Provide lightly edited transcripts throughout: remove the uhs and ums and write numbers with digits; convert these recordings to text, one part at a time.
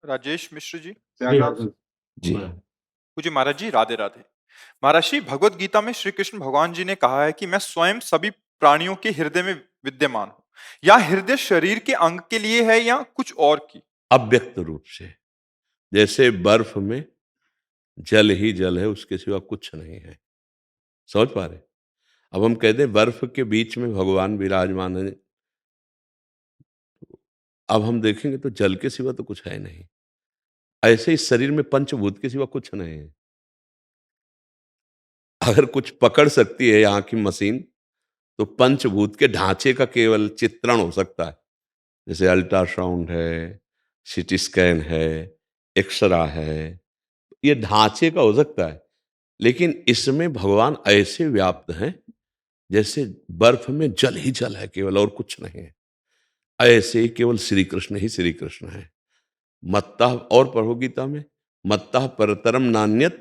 राजेश मिश्र जी। जी पूज्य महाराज जी, राधे राधे। महाराज जी, भगवत गीता में श्री कृष्ण भगवान जी ने कहा है कि मैं स्वयं सभी प्राणियों के हृदय में विद्यमान हूँ। या हृदय शरीर के अंग के लिए है या कुछ और की? अव्यक्त रूप से, जैसे बर्फ में जल ही जल है, उसके सिवा कुछ नहीं है। समझ पा रहे? अब हम कहते हैं बर्फ के बीच में भगवान विराजमान है, अब हम देखेंगे तो जल के सिवा तो कुछ है नहीं। ऐसे इस शरीर में पंचभूत के सिवा कुछ नहीं है। अगर कुछ पकड़ सकती है यहाँ की मशीन, तो पंचभूत के ढांचे का केवल चित्रण हो सकता है। जैसे अल्ट्रासाउंड है, सीटी स्कैन है, एक्सरा है, ये ढांचे का हो सकता है। लेकिन इसमें भगवान ऐसे व्याप्त हैं जैसे बर्फ में जल ही जल है केवल, और कुछ नहीं है। ऐसे ही केवल श्री कृष्ण ही श्री कृष्ण है। मत्तः, और पढ़ो गीता में, मत्तः परतरम नान्यत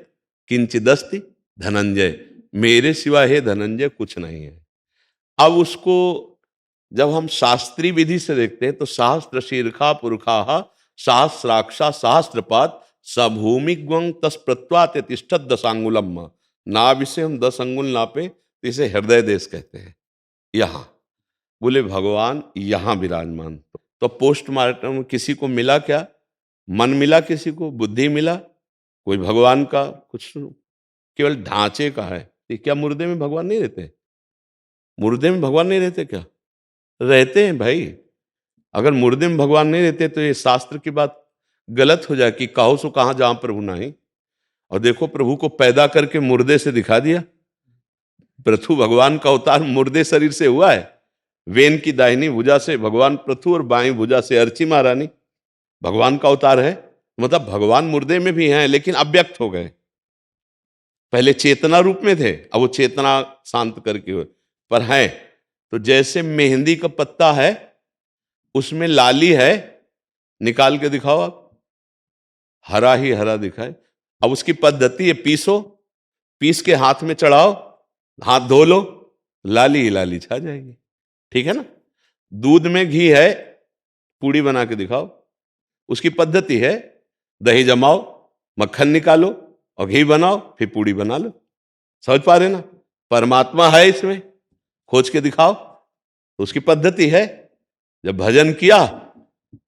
किंचिदस्ति धनंजय, मेरे सिवा हे धनंजय कुछ नहीं है। अब उसको जब हम शास्त्रीय विधि से देखते हैं तो सहस्त्र शीर्षा पुरुषा सहस्राक्षा सहस्त्रपात सभूमिग्वं तस्प्रत्वात तिष्ठत दशांगुलम, नाभि से हम 10 अंगुल नापे तो इसे हृदय देश कहते हैं। यहाँ बोले भगवान यहाँ विराजमान। तो पोस्टमार्टम किसी को मिला क्या? मन मिला, किसी को बुद्धि मिला, कोई भगवान का कुछ केवल ढांचे का है। ये क्या मुर्दे में भगवान नहीं रहते? मुर्दे में भगवान नहीं रहते क्या? रहते हैं भाई। अगर मुर्दे में भगवान नहीं रहते तो ये शास्त्र की बात गलत हो जाए कि कहो सो कहाँ जहां प्रभु नहीं। और देखो प्रभु को पैदा करके मुर्दे से दिखा दिया। पृथु भगवान का अवतार मुर्दे शरीर से हुआ है। वेन की दाहिनी भुजा से भगवान पृथु और बाई भुजा से अर्ची महारानी भगवान का अवतार है। मतलब भगवान मुर्दे में भी हैं लेकिन अव्यक्त हो गए। पहले चेतना रूप में थे, अब वो चेतना शांत करके हुए पर हैं। तो जैसे मेहंदी का पत्ता है, उसमें लाली है, निकाल के दिखाओ आप, हरा ही हरा दिखाए। अब उसकी पद्धति है पीसो, पीस के हाथ में चढ़ाओ, हाथ धो लो, लाली ही लाली छा जाएगी। ठीक है ना? दूध में घी है, पूड़ी बना के दिखाओ, उसकी पद्धति है दही जमाओ, मक्खन निकालो और घी बनाओ, फिर पूड़ी बना लो। समझ पा रहे ना? परमात्मा है इसमें, खोज के दिखाओ, तो उसकी पद्धति है। जब भजन किया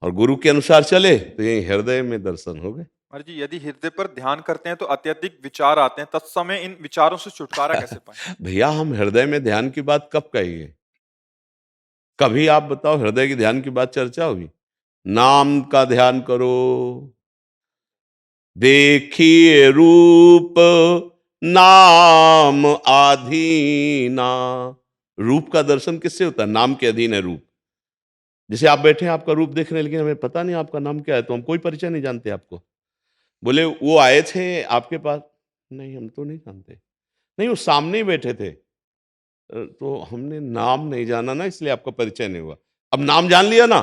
और गुरु के अनुसार चले तो यही हृदय में दर्शन हो गए। महाराज जी, यदि हृदय पर ध्यान करते हैं तो अत्यधिक विचार आते हैं, तत्समय इन विचारों से छुटकारा कैसे पाएं? भैया हम हृदय में ध्यान की बात कब कहिए? कभी आप बताओ हृदय की ध्यान की बात चर्चा होगी? नाम का ध्यान करो, देखिए रूप नाम आधीना। रूप का दर्शन किससे होता है? नाम के अधीन है रूप। जैसे आप बैठे हैं, आपका रूप देख रहे हैं लेकिन हमें पता नहीं आपका नाम क्या है, तो हम कोई परिचय नहीं जानते आपको। बोले वो आए थे आपके पास, नहीं हम तो नहीं जानते। नहीं वो सामने ही बैठे थे, तो हमने नाम नहीं जाना ना, इसलिए आपका परिचय नहीं हुआ। अब नाम जान लिया ना,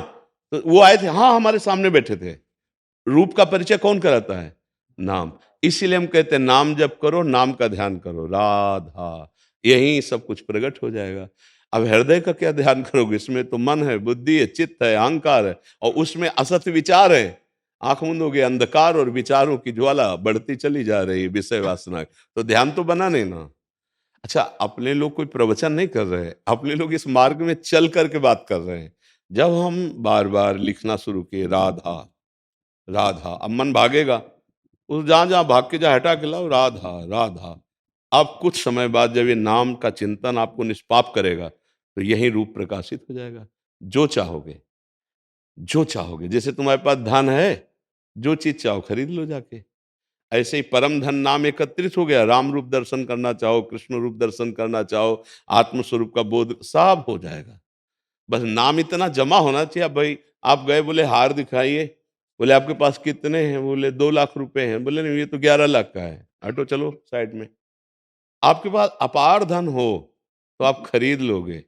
तो वो आए थे, हाँ हमारे सामने बैठे थे। रूप का परिचय कौन कराता है? नाम। इसीलिए हम कहते हैं नाम जप करो, नाम का ध्यान करो, राधा, यही सब कुछ प्रकट हो जाएगा। अब हृदय का क्या ध्यान करोगे? इसमें तो मन है, बुद्धि है, चित्त है, अहंकार है, और उसमें असत विचार है। आंख मूंदोगे अंधकार और विचारों की ज्वाला बढ़ती चली जा रही, विषय वासना, तो ध्यान तो बना नहीं ना। अच्छा, अपने लोग कोई प्रवचन नहीं कर रहे हैं, अपने लोग इस मार्ग में चल करके बात कर रहे हैं। जब हम बार बार लिखना शुरू किए राधा राधा, अब मन भागेगा, उस जहां जहां भाग के जहाँ हटा के लाओ राधा राधा। अब कुछ समय बाद जब ये नाम का चिंतन आपको निष्पाप करेगा तो यही रूप प्रकाशित हो जाएगा। जो चाहोगे, जो चाहोगे, जैसे तुम्हारे पास धन है, जो चीज चाहो खरीद लो जाके। ऐसे ही परम धन नाम एकत्रित हो गया। राम रूप दर्शन करना चाहो, कृष्ण रूप दर्शन करना चाहो, आत्मस्वरूप का बोध, सब हो जाएगा। बस नाम इतना जमा होना चाहिए। अब भाई आप गए, बोले हार दिखाइए, बोले आपके पास कितने हैं? बोले 2 लाख रुपए हैं। बोले नहीं ये तो 11 लाख का है, हटो चलो साइड में। आपके पास अपार धन हो तो आप खरीद लोगे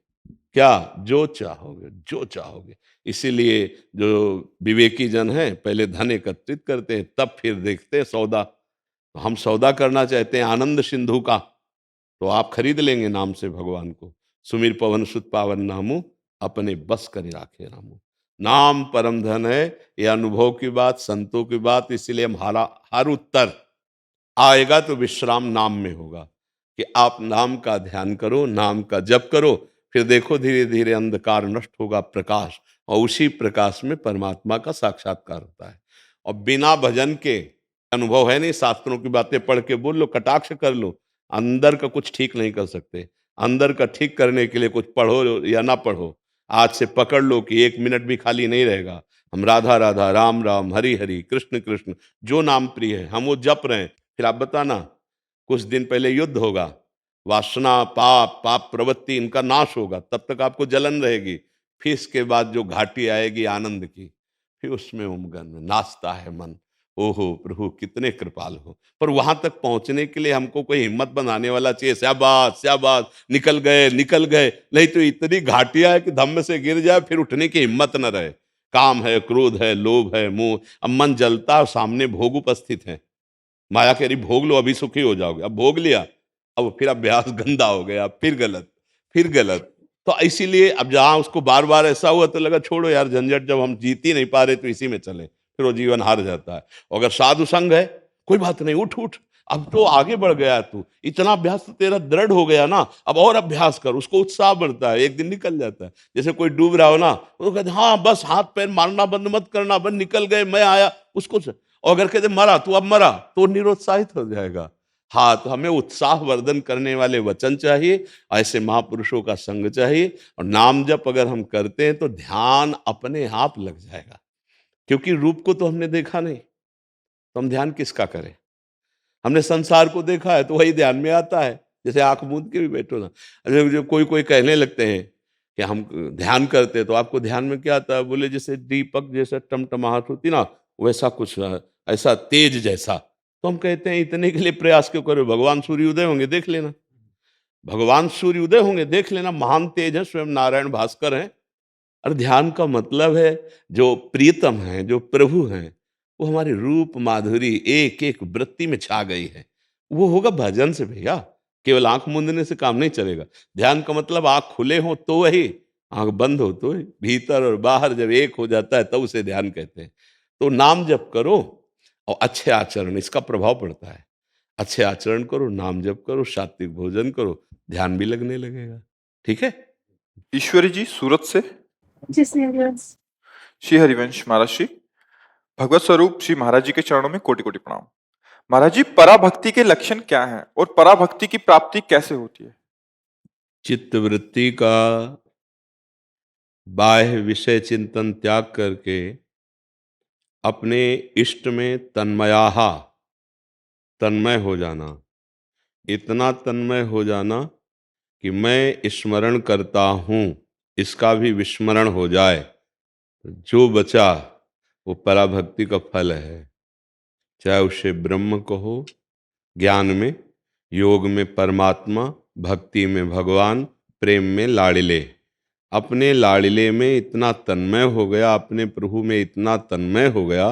क्या? जो चाहोगे, जो चाहोगे। इसीलिए जो विवेकी जन है पहले धन एकत्रित करते हैं, तब फिर देखते हैं सौदा। तो हम सौदा करना चाहते हैं आनंद सिंधु का, तो आप खरीद लेंगे नाम से भगवान को। सुमिर पवन सुत पावन नामू, अपने बस कर राखे रामू। नाम परम धन है। ये अनुभव की बात, संतों की बात, इसीलिए हमारा हर उत्तर आएगा तो विश्राम नाम में होगा कि आप नाम का ध्यान करो, नाम का जप करो, फिर देखो धीरे धीरे अंधकार नष्ट होगा, प्रकाश, और उसी प्रकाश में परमात्मा का साक्षात्कार होता है। और बिना भजन के अनुभव है नहीं। शास्त्रों की बातें पढ़ के बोल लो, कटाक्ष कर लो, अंदर का कुछ ठीक नहीं कर सकते। अंदर का ठीक करने के लिए कुछ पढ़ो या ना पढ़ो, आज से पकड़ लो कि 1 मिनट भी खाली नहीं रहेगा। हम राधा राधा, राम राम, हरि हरि, कृष्ण कृष्ण, जो नाम प्रिय है हम वो जप रहे हैं। फिर आप बताना, कुछ दिन पहले युद्ध होगा, वासना, पाप, पाप प्रवृत्ति, इनका नाश होगा, तब तक आपको जलन रहेगी। फिर इसके बाद जो घाटी आएगी आनंद की, फिर उसमें उमगन में नाचता है मन। ओहो प्रभु कितने कृपाल हो। पर वहां तक पहुंचने के लिए हमको कोई हिम्मत बनाने वाला चाहिए। शाबाश शाबाश, निकल गए निकल गए, नहीं तो इतनी घाटियां है कि धम्म से गिर जाए फिर उठने की हिम्मत न रहे। काम है, क्रोध है, लोभ है, मोह, अब मन जलता और सामने भोग उपस्थित है। माया कह रही भोग लो अभी सुखी हो जाओगे, अब भोग लिया, अब फिर अभ्यास गंदा हो गया, फिर गलत, फिर गलत। तो इसीलिए अब जहां उसको बार बार ऐसा हुआ तो लगा छोड़ो यार झंझट, जब हम जीत ही नहीं पा रहे तो इसी में चले, फिर वो जीवन हार जाता है। और अगर साधु संग है, कोई बात नहीं, उठ उठ, अब तो आगे बढ़ गया तू, इतना अभ्यास तो तेरा दृढ़ हो गया ना, अब और अभ्यास कर, उसको उत्साह बढ़ता है, एक दिन निकल जाता है। जैसे कोई डूब रहा हो ना, वो कहते हाँ बस हाथ पैर मारना बंद मत करना, बस निकल गए, मैं आया उसको। और अगर कहते मरा तू, अब मरा, तो निरुत्साहित हो जाएगा। हाँ, तो हमें उत्साह वर्धन करने वाले वचन चाहिए, ऐसे महापुरुषों का संग चाहिए। और नाम जप अगर हम करते हैं तो ध्यान अपने आप लग जाएगा, क्योंकि रूप को तो हमने देखा नहीं, तो हम ध्यान किसका करें। हमने संसार को देखा है तो वही ध्यान में आता है। जैसे आंख मूंद के भी बैठो ना, अरे जो कोई कोई कहने लगते हैं कि हम ध्यान करते हैं, तो आपको ध्यान में क्या आता है? बोले जैसे दीपक जैसा टमटमाहट होती ना, वैसा कुछ ऐसा तेज जैसा। तो हम कहते हैं इतने के लिए प्रयास क्यों करो, भगवान सूर्योदय होंगे देख लेना, भगवान सूर्योदय होंगे देख लेना, महान तेज है, स्वयं नारायण भास्कर हैं। और ध्यान का मतलब है जो प्रियतम है, जो प्रभु हैं, वो हमारे रूप माधुरी एक एक वृत्ति में छा गई है। वो होगा भजन से भैया, केवल आंख मूंदने से काम नहीं चलेगा। ध्यान का मतलब आंख खुले हो तो वही, आंख बंद हो तो वही, भीतर और बाहर जब एक हो जाता है तब उसे ध्यान कहते हैं। तो नाम जप करो और अच्छे आचरण, इसका प्रभाव पड़ता है। अच्छे आचरण करो, नाम जप करो, सात्विक भोजन करो, ध्यान भी लगने लगेगा। ठीक है। ईश्वरी जी सूरत से। जिसने हरिवंश। श्री हरिवंश महाराज जी, भगवत स्वरूप श्री महाराज जी के चरणों में कोटि कोटि प्रणाम। महाराज जी, पराभक्ति के लक्षण क्या हैं और पराभक्ति की प्राप्ति कैसे होती है? चित्त वृत्ति का बाह्य विषय चिंतन त्याग करके अपने इष्ट में तन्मय हो जाना, इतना तन्मय हो जाना कि मैं स्मरण करता हूँ, इसका भी विस्मरण हो जाए, तो जो बचा वो पराभक्ति का फल है। चाहे उसे ब्रह्म कहो, ज्ञान में, योग में परमात्मा, भक्ति में भगवान, प्रेम में लाड़िले। अपने लाड़िले में इतना तन्मय हो गया, अपने प्रभु में इतना तन्मय हो गया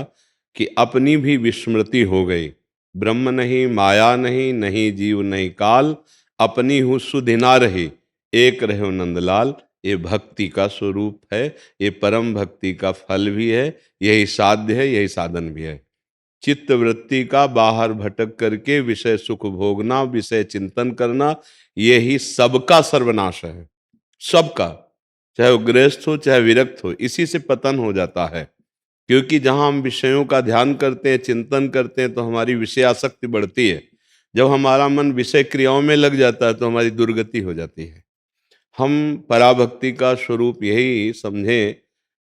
कि अपनी भी विस्मृति हो गई। ब्रह्म नहीं, माया नहीं, नहीं जीव नहीं काल, अपनी हूँ सुधि ना रही, एक रहो नंदलाल। ये भक्ति का स्वरूप है, ये परम भक्ति का फल भी है, यही साध्य है, यही साधन भी है। चित्त वृत्ति का बाहर भटक करके विषय सुख भोगना, विषय चिंतन करना, यही सबका सर्वनाश है, सबका। चाहे वो गृहस्थ हो चाहे विरक्त हो, इसी से पतन हो जाता है। क्योंकि जहां हम विषयों का ध्यान करते हैं, चिंतन करते हैं, तो हमारी विषयासक्ति बढ़ती है। जब हमारा मन विषय क्रियाओं में लग जाता है तो हमारी दुर्गति हो जाती है। हम पराभक्ति का स्वरूप यही समझें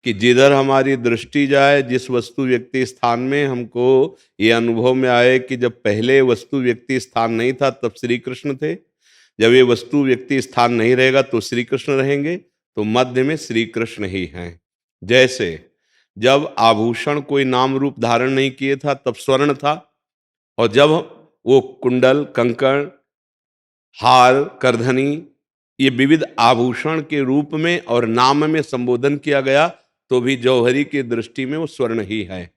कि जिधर हमारी दृष्टि जाए, जिस वस्तु व्यक्ति स्थान में, हमको ये अनुभव में आए कि जब पहले वस्तु व्यक्ति स्थान नहीं था तब श्री कृष्ण थे, जब ये वस्तु व्यक्ति स्थान नहीं रहेगा तो श्री कृष्ण रहेंगे, तो मध्य में श्री कृष्ण ही हैं। जैसे जब आभूषण कोई नाम रूप धारण नहीं किए था तब स्वर्ण था, और जब वो कुंडल, कंकण, हार, करधनी, ये विविध आभूषण के रूप में और नाम में संबोधन किया गया, तो भी जौहरी की दृष्टि में वो स्वर्ण ही है।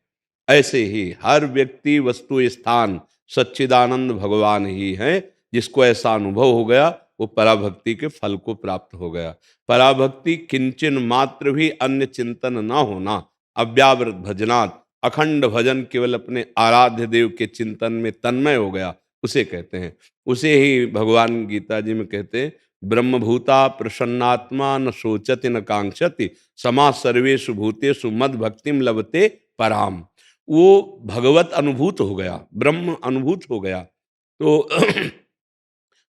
ऐसे ही हर व्यक्ति, वस्तु, स्थान सच्चिदानंद भगवान ही है। जिसको ऐसा अनुभव हो गया वो पराभक्ति के फल को प्राप्त हो गया। पराभक्ति किंचन मात्र भी अन्य चिंतन ना होना, अव्यावृत भजनात्, अखंड भजन, केवल अपने आराध्य देव के चिंतन में तन्मय हो गया, उसे कहते हैं। उसे ही भगवान गीता जी में कहते हैं, ब्रह्मभूता प्रसन्नात्मा न शोचति न कांक्षति समा सर्वेषु भूतेषु मद भक्तिम लभते पराम। वो भगवत अनुभूत हो गया, ब्रह्म अनुभूत हो गया, तो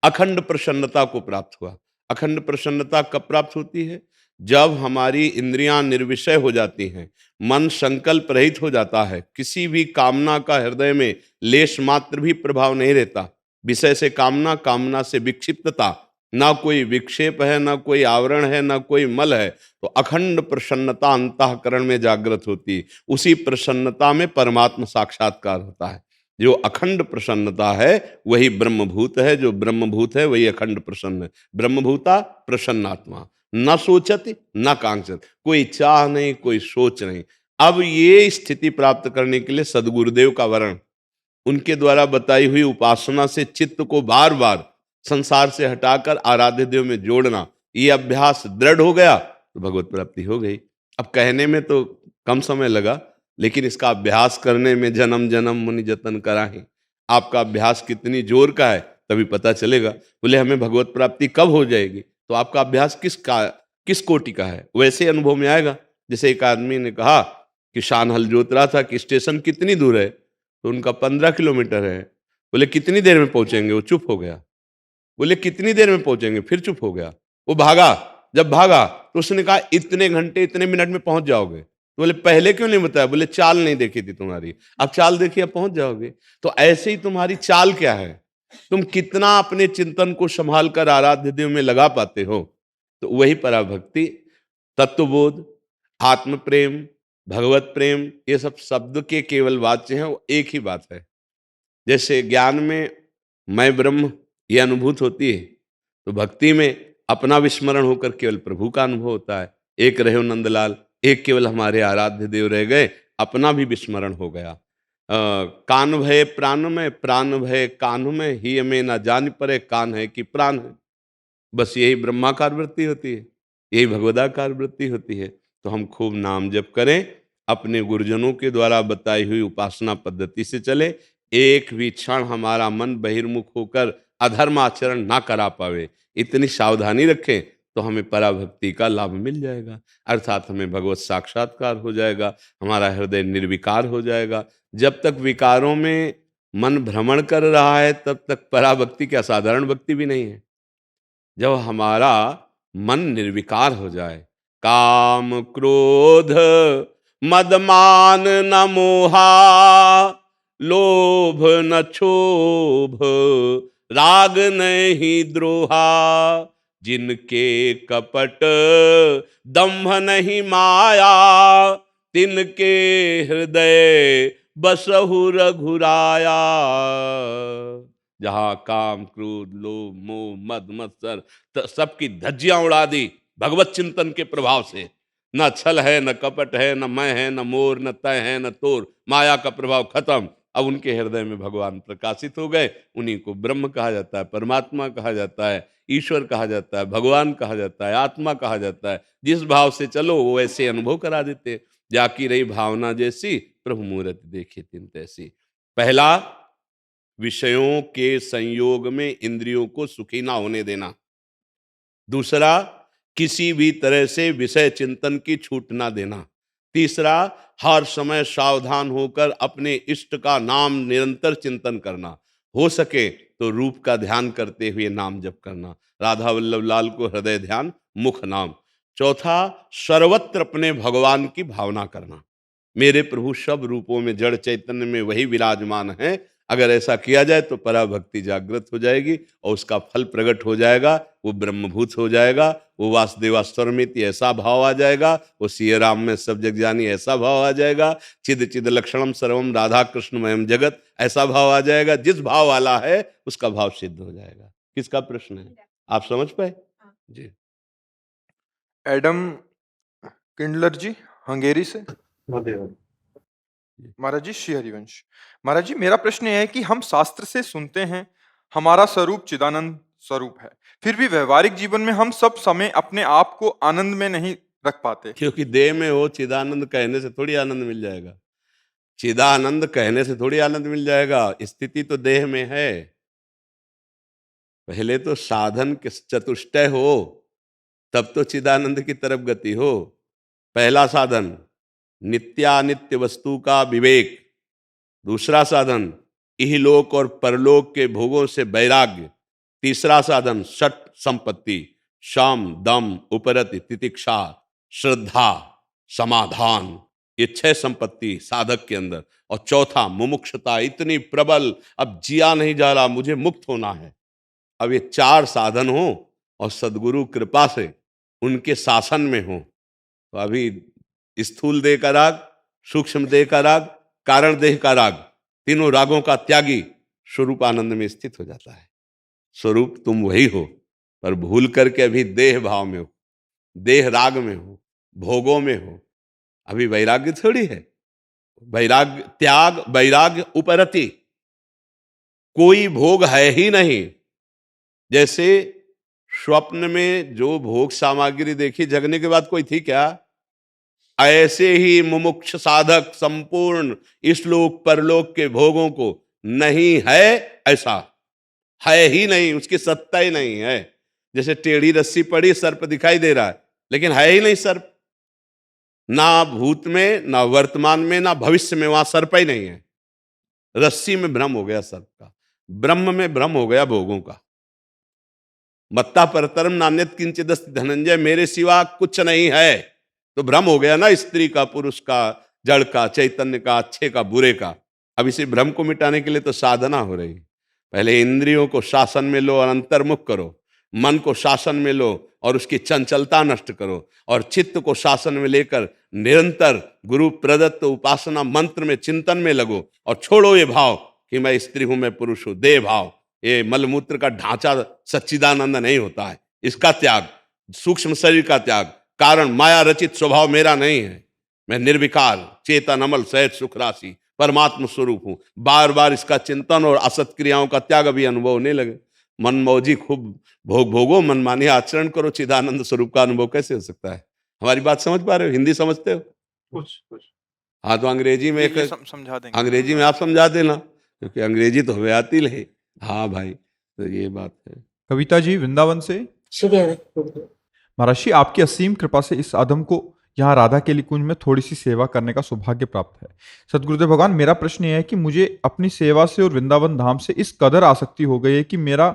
अखंड प्रसन्नता को प्राप्त हुआ। अखंड प्रसन्नता कब प्राप्त होती है? जब हमारी इंद्रियां निर्विषय हो जाती हैं, मन संकल्प रहित हो जाता है, किसी भी कामना का हृदय में लेश मात्र भी प्रभाव नहीं रहता। विषय से कामना, कामना से विक्षिप्तता, ना कोई विक्षेप है, ना कोई आवरण है, ना कोई मल है, तो अखंड प्रसन्नता अंतःकरण में जागृत होती। उसी प्रसन्नता में परमात्मा साक्षात्कार होता है। जो अखंड प्रसन्नता है वही ब्रह्मभूत है, जो ब्रह्मभूत है वही अखंड प्रसन्न है। ब्रह्मभूता प्रसन्नात्मा, न सोचति न कांक्षति, कोई चाह नहीं, कोई सोच नहीं। अब ये स्थिति प्राप्त करने के लिए सदगुरुदेव का वर्ण, उनके द्वारा बताई हुई उपासना से चित्त को बार बार संसार से हटाकर आराध्य देव में जोड़ना, ये अभ्यास दृढ़ हो गया तो भगवत प्राप्ति हो गई। अब कहने में तो कम समय लगा, लेकिन इसका अभ्यास करने में जन्म जन्म मुनि जतन कराहे। आपका अभ्यास कितनी जोर का है तभी पता चलेगा। बोले हमें भगवत प्राप्ति कब हो जाएगी? तो आपका अभ्यास किस कोटि का है, वैसे अनुभव में आएगा। जैसे एक आदमी ने कहा कि शान हल जोत रहा था कि स्टेशन कितनी दूर है, तो उनका 15 किलोमीटर है। बोले कितनी देर में पहुंचेंगे? वो चुप हो गया। बोले कितनी देर में पहुंचेंगे? फिर चुप हो गया। वो भागा, जब भागा तो उसने कहा इतने घंटे इतने मिनट में पहुंच जाओगे। तो बोले पहले क्यों नहीं बताया? बोले चाल नहीं देखी थी तुम्हारी, अब चाल देखी, अब पहुंच जाओगे। तो ऐसे ही तुम्हारी चाल क्या है, तुम कितना अपने चिंतन को संभाल कर आराध्य देव में लगा पाते हो। तो वही पराभक्ति, तत्वबोध, आत्म प्रेम, भगवत प्रेम, ये सब शब्द के केवल वाच्य हैं, वो एक ही बात है। जैसे ज्ञान में मैं ब्रह्म ये अनुभूत होती है, तो भक्ति में अपना विस्मरण होकर केवल प्रभु का अनुभव होता है। एक रहे नंदलाल, एक केवल हमारे आराध्य देव रह गए, अपना भी विस्मरण हो गया। कान भय प्राण में, प्राण भय कान में, ही में ना जान परे कान है कि प्राण है। बस यही ब्रह्माकार वृत्ति होती है, यही भगवदाकार वृत्ति होती है। तो हम खूब नाम जप करें, अपने गुरुजनों के द्वारा बताई हुई उपासना पद्धति से चले। एक भी क्षण हमारा मन बहिर्मुख होकर अधर्म आचरण ना करा पावे, इतनी सावधानी रखें तो हमें पराभक्ति का लाभ मिल जाएगा। अर्थात हमें भगवत साक्षात्कार हो जाएगा, हमारा हृदय निर्विकार हो जाएगा। जब तक विकारों में मन भ्रमण कर रहा है तब तक पराभक्ति की असाधारण भक्ति भी नहीं है। जब हमारा मन निर्विकार हो जाए, काम क्रोध मद मान न मोहा, लोभ न क्षोभ राग नहीं द्रोहा, जिनके कपट दंभ नहीं माया, तिनके हृदय बसहु रघुराया। जहां काम क्रोध लोभ मोह मद मत्सर सबकी धज्जियां उड़ा दी भगवत चिंतन के प्रभाव से। न छल है, न कपट है, न मैं है, न मोर, न तय है, न तोर, माया का प्रभाव खत्म। अब उनके हृदय में भगवान प्रकाशित हो गए। उन्हीं को ब्रह्म कहा जाता है, परमात्मा कहा जाता है, ईश्वर कहा जाता है, भगवान कहा जाता है, आत्मा कहा जाता है। जिस भाव से चलो वो ऐसे अनुभव करा देते। जाकी रही भावना जैसी, प्रभु मूरत देखे तिन तैसी। पहला, विषयों के संयोग में इंद्रियों को सुखी ना होने देना। दूसरा, किसी भी तरह से विषय चिंतन की छूट ना देना। तीसरा, हर समय सावधान होकर अपने इष्ट का नाम निरंतर चिंतन करना। हो सके तो रूप का ध्यान करते हुए नाम जप करना। राधा वल्लभ लाल को हृदय ध्यान, मुख नाम। चौथा, सर्वत्र अपने भगवान की भावना करना। मेरे प्रभु सब रूपों में जड़ चैतन्य में वही विराजमान है। अगर ऐसा किया जाए तो पराभक्ति जागृत हो जाएगी और उसका फल प्रकट हो जाएगा। वो ब्रह्मभूत हो जाएगा, वो वासुदेवास्वरमिति ऐसा भाव आ जाएगा, वो सिय राम में सब जग जानी ऐसा भाव आ जाएगा, चिद चिद लक्षणम सर्वम राधा कृष्णमयम जगत ऐसा भाव आ जाएगा। जिस भाव वाला है उसका भाव सिद्ध हो जाएगा। किसका प्रश्न है, आप समझ पाए? जी। एडम किंडलर जी हंगेरी से। महाराज जी, श्री हरिवंश। महाराज जी, मेरा प्रश्न यह है कि हम शास्त्र से सुनते हैं हमारा स्वरूप चिदानंद स्वरूप है, फिर भी व्यवहारिक जीवन में हम सब समय अपने आप को आनंद में नहीं रख पाते। क्योंकि देह में हो चिदानंद कहने से थोड़ी आनंद मिल जाएगा, चिदानंद कहने से थोड़ी आनंद मिल जाएगा। स्थिति तो देह में है। पहले तो साधन चतुष्टय हो, तब तो चिदानंद की तरफ गति हो। पहला साधन नित्यानित्य वस्तु का विवेक, दूसरा साधन इहलोक और परलोक के भोगों से वैराग्य, तीसरा साधन षट संपत्ति शम दम उपरति तितिक्षा श्रद्धा समाधान, ये 6 संपत्ति साधक के अंदर। और चौथा मुमुक्षुता, इतनी प्रबल, अब जिया नहीं जा रहा, मुझे मुक्त होना है। अब ये 4 साधन हो और सदगुरु कृपा से उनके शासन में हो, तो अभी स्थूल देह का राग, सूक्ष्म देह का राग, कारण देह का राग, तीनों रागों का त्यागी स्वरूप आनंद में स्थित हो जाता है। स्वरूप तुम वही हो, पर भूल करके अभी देह भाव में हो, देह राग में हो, भोगों में हो। अभी वैराग्य थोड़ी है। वैराग्य त्याग, वैराग्य उपरति, कोई भोग है ही नहीं। जैसे स्वप्न में जो भोग सामग्री देखी, जगने के बाद कोई थी क्या? ऐसे ही मुमुक्ष साधक संपूर्ण इस लोक परलोक के भोगों को नहीं है, ऐसा है ही नहीं, उसकी सत्ता ही नहीं है। जैसे टेढ़ी रस्सी पड़ी, सर्प दिखाई दे रहा है, लेकिन है ही नहीं सर्प। ना भूत में, ना वर्तमान में, ना भविष्य में वहां सर्प ही नहीं है। रस्सी में भ्रम हो गया सर्प का, ब्रह्म में भ्रम हो गया भोगों का। मत्ता परतरम नान्यत किंचिदस्ति धनंजय, मेरे सिवा कुछ नहीं है। तो भ्रम हो गया ना, स्त्री का, पुरुष का, जड़ का, चैतन्य का, अच्छे का, बुरे का। अब इसी भ्रम को मिटाने के लिए तो साधना हो रही। पहले इंद्रियों को शासन में लो और अंतर्मुख करो, मन को शासन में लो और उसकी चंचलता नष्ट करो, और चित्त को शासन में लेकर निरंतर गुरु प्रदत्त उपासना मंत्र में चिंतन में लगो। और छोड़ो ये भाव कि मैं स्त्री हूं, मैं पुरुष हूं, देह भाव, ये मलमूत्र का ढांचा सच्चिदानंद नहीं होता है। इसका त्याग, सूक्ष्म शरीर का त्याग, कारण माया रचित स्वभाव मेरा नहीं है। मैं निर्विकार चेतन अमल सहज सुख राशि परमात्म स्वरूप हूं। बार बार इसका चिंतन और असत क्रियाओं का त्याग अभी अनुभव होने लगे। मन मौजी खूब भोगो, मनमानी आचरण करो, चिदानंद स्वरूप का अनुभव कैसे हो सकता है? हमारी बात समझ पा रहे हो? हिंदी समझते हो? कुछ हाँ, तो अंग्रेजी में एक समझा देंगे। अंग्रेजी में आप समझा देना, क्योंकि अंग्रेजी तो हमें आती नहीं। हाँ भाई, तो ये बात है। कविता जी वृंदावन से। महर्षि, आपकी असीम कृपा से इस आदम को यहाँ राधा के कुंज में थोड़ी सी सेवा करने का सौभाग्य प्राप्त है। सदगुरुदेव भगवान, मेरा प्रश्न यह है कि मुझे अपनी सेवा से और वृंदावन धाम से इस कदर आसक्ति हो गई है कि मेरा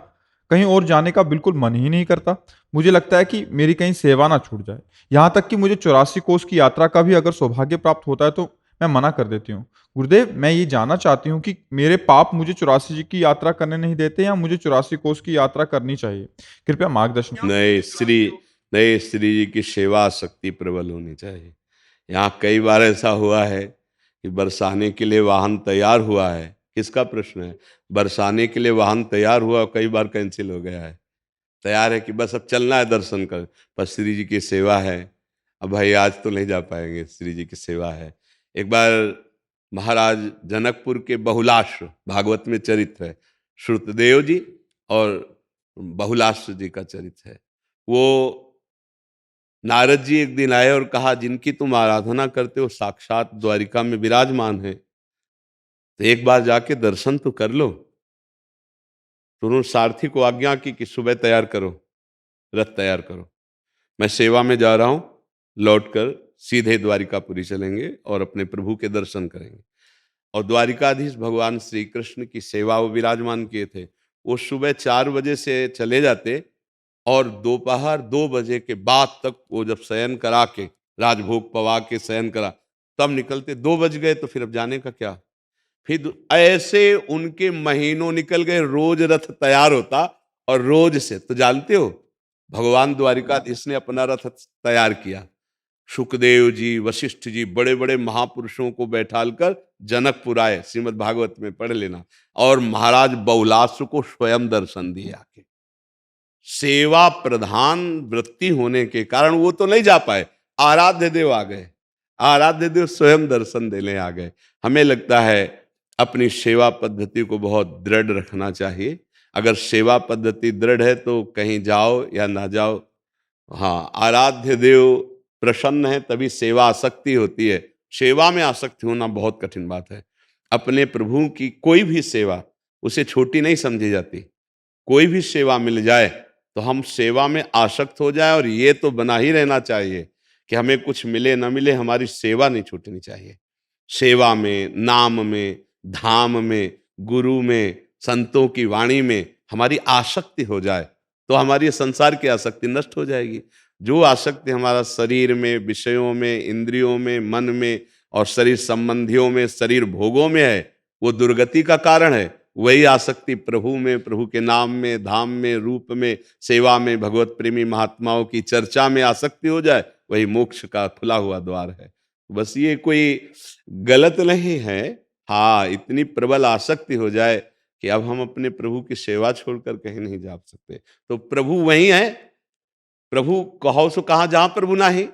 कहीं और जाने का बिल्कुल मन ही नहीं करता। मुझे लगता है कि मेरी कहीं सेवा ना छूट जाए। यहाँ तक कि मुझे 84 कोस की यात्रा का भी अगर सौभाग्य प्राप्त होता है तो मैं मना कर देती हूँ। गुरुदेव, मैं ये जानना चाहती हूँ कि मेरे पाप मुझे 84 की यात्रा करने नहीं देते या मुझे 84 कोस की यात्रा करनी चाहिए? कृपया मार्गदर्शन। नहीं, श्री जी की सेवा शक्ति प्रबल होनी चाहिए। यहाँ कई बार ऐसा हुआ है कि बरसाने के लिए वाहन तैयार हुआ है। किसका प्रश्न है? बरसाने के लिए वाहन तैयार हुआ, कई बार कैंसिल हो गया है। तैयार है कि बस अब चलना है दर्शन कर, पर श्री जी की सेवा है, अब भाई आज तो नहीं जा पाएंगे, श्री जी की सेवा है। एक बार महाराज जनकपुर के बहुलाश्र, भागवत में चरित्र है, श्रुतदेव जी और बहुलाश्र जी का चरित्र है। वो नारद जी एक दिन आए और कहा, जिनकी तुम आराधना करते हो साक्षात द्वारिका में विराजमान है, तो एक बार जाके दर्शन तो कर लो। तो उन्होंने सारथी को आज्ञा की कि सुबह तैयार करो, रथ तैयार करो, मैं सेवा में जा रहा हूं, लौटकर सीधे द्वारिकापुरी चलेंगे और अपने प्रभु के दर्शन करेंगे। और द्वारिकाधीश भगवान श्री कृष्ण की सेवा वो विराजमान किए थे। वो सुबह 4 बजे से चले जाते और दोपहर 2 बजे के बाद तक वो जब शयन करा के, राजभोग पवा के शयन करा, तब निकलते। 2 बज गए तो फिर अब जाने का क्या। फिर ऐसे उनके महीनों निकल गए, रोज रथ तैयार होता और रोज से, तो जानते हो भगवान द्वारिकाधीश ने अपना रथ तैयार किया। सुखदेव जी, वशिष्ठ जी, बड़े बड़े महापुरुषों को बैठालकर जनकपुर आए, श्रीमद् भागवत में पढ़ लेना, और महाराज बहुलाश्र को स्वयं दर्शन दिए आके। सेवा प्रधान वृत्ति होने के कारण वो तो नहीं जा पाए, आराध्य देव आ गए, आराध्य देव स्वयं दर्शन देने आ गए। हमें लगता है अपनी सेवा पद्धति को बहुत दृढ़ रखना चाहिए। अगर सेवा पद्धति दृढ़ है तो कहीं जाओ या ना जाओ, हाँ, आराध्य देव प्रसन्न है तभी सेवा आसक्ति होती है। सेवा में आसक्ति होना बहुत कठिन बात है। अपने प्रभु की कोई भी सेवा उसे छोटी नहीं समझी जाती। कोई भी सेवा मिल जाए तो हम सेवा में आसक्त हो जाए, और ये तो बना ही रहना चाहिए कि हमें कुछ मिले न मिले, हमारी सेवा नहीं छूटनी चाहिए। सेवा में, नाम में, धाम में, गुरु में, संतों की वाणी में हमारी आसक्ति हो जाए तो हमारी संसार की आसक्ति नष्ट हो जाएगी। जो आसक्ति हमारा शरीर में, विषयों में, इंद्रियों में, मन में और शरीर संबंधियों में, शरीर भोगों में है, वो दुर्गति का कारण है। वही आसक्ति प्रभु में, प्रभु के नाम में, धाम में, रूप में, सेवा में, भगवत प्रेमी महात्माओं की चर्चा में आसक्ति हो जाए, वही मोक्ष का खुला हुआ द्वार है। बस ये कोई गलत नहीं है। हाँ, इतनी प्रबल आसक्ति हो जाए कि अब हम अपने प्रभु की सेवा छोड़कर कहीं नहीं जा सकते। तो प्रभु वही है। प्रभु कहो सो कहाँ, जहाँ प्रभु नाही।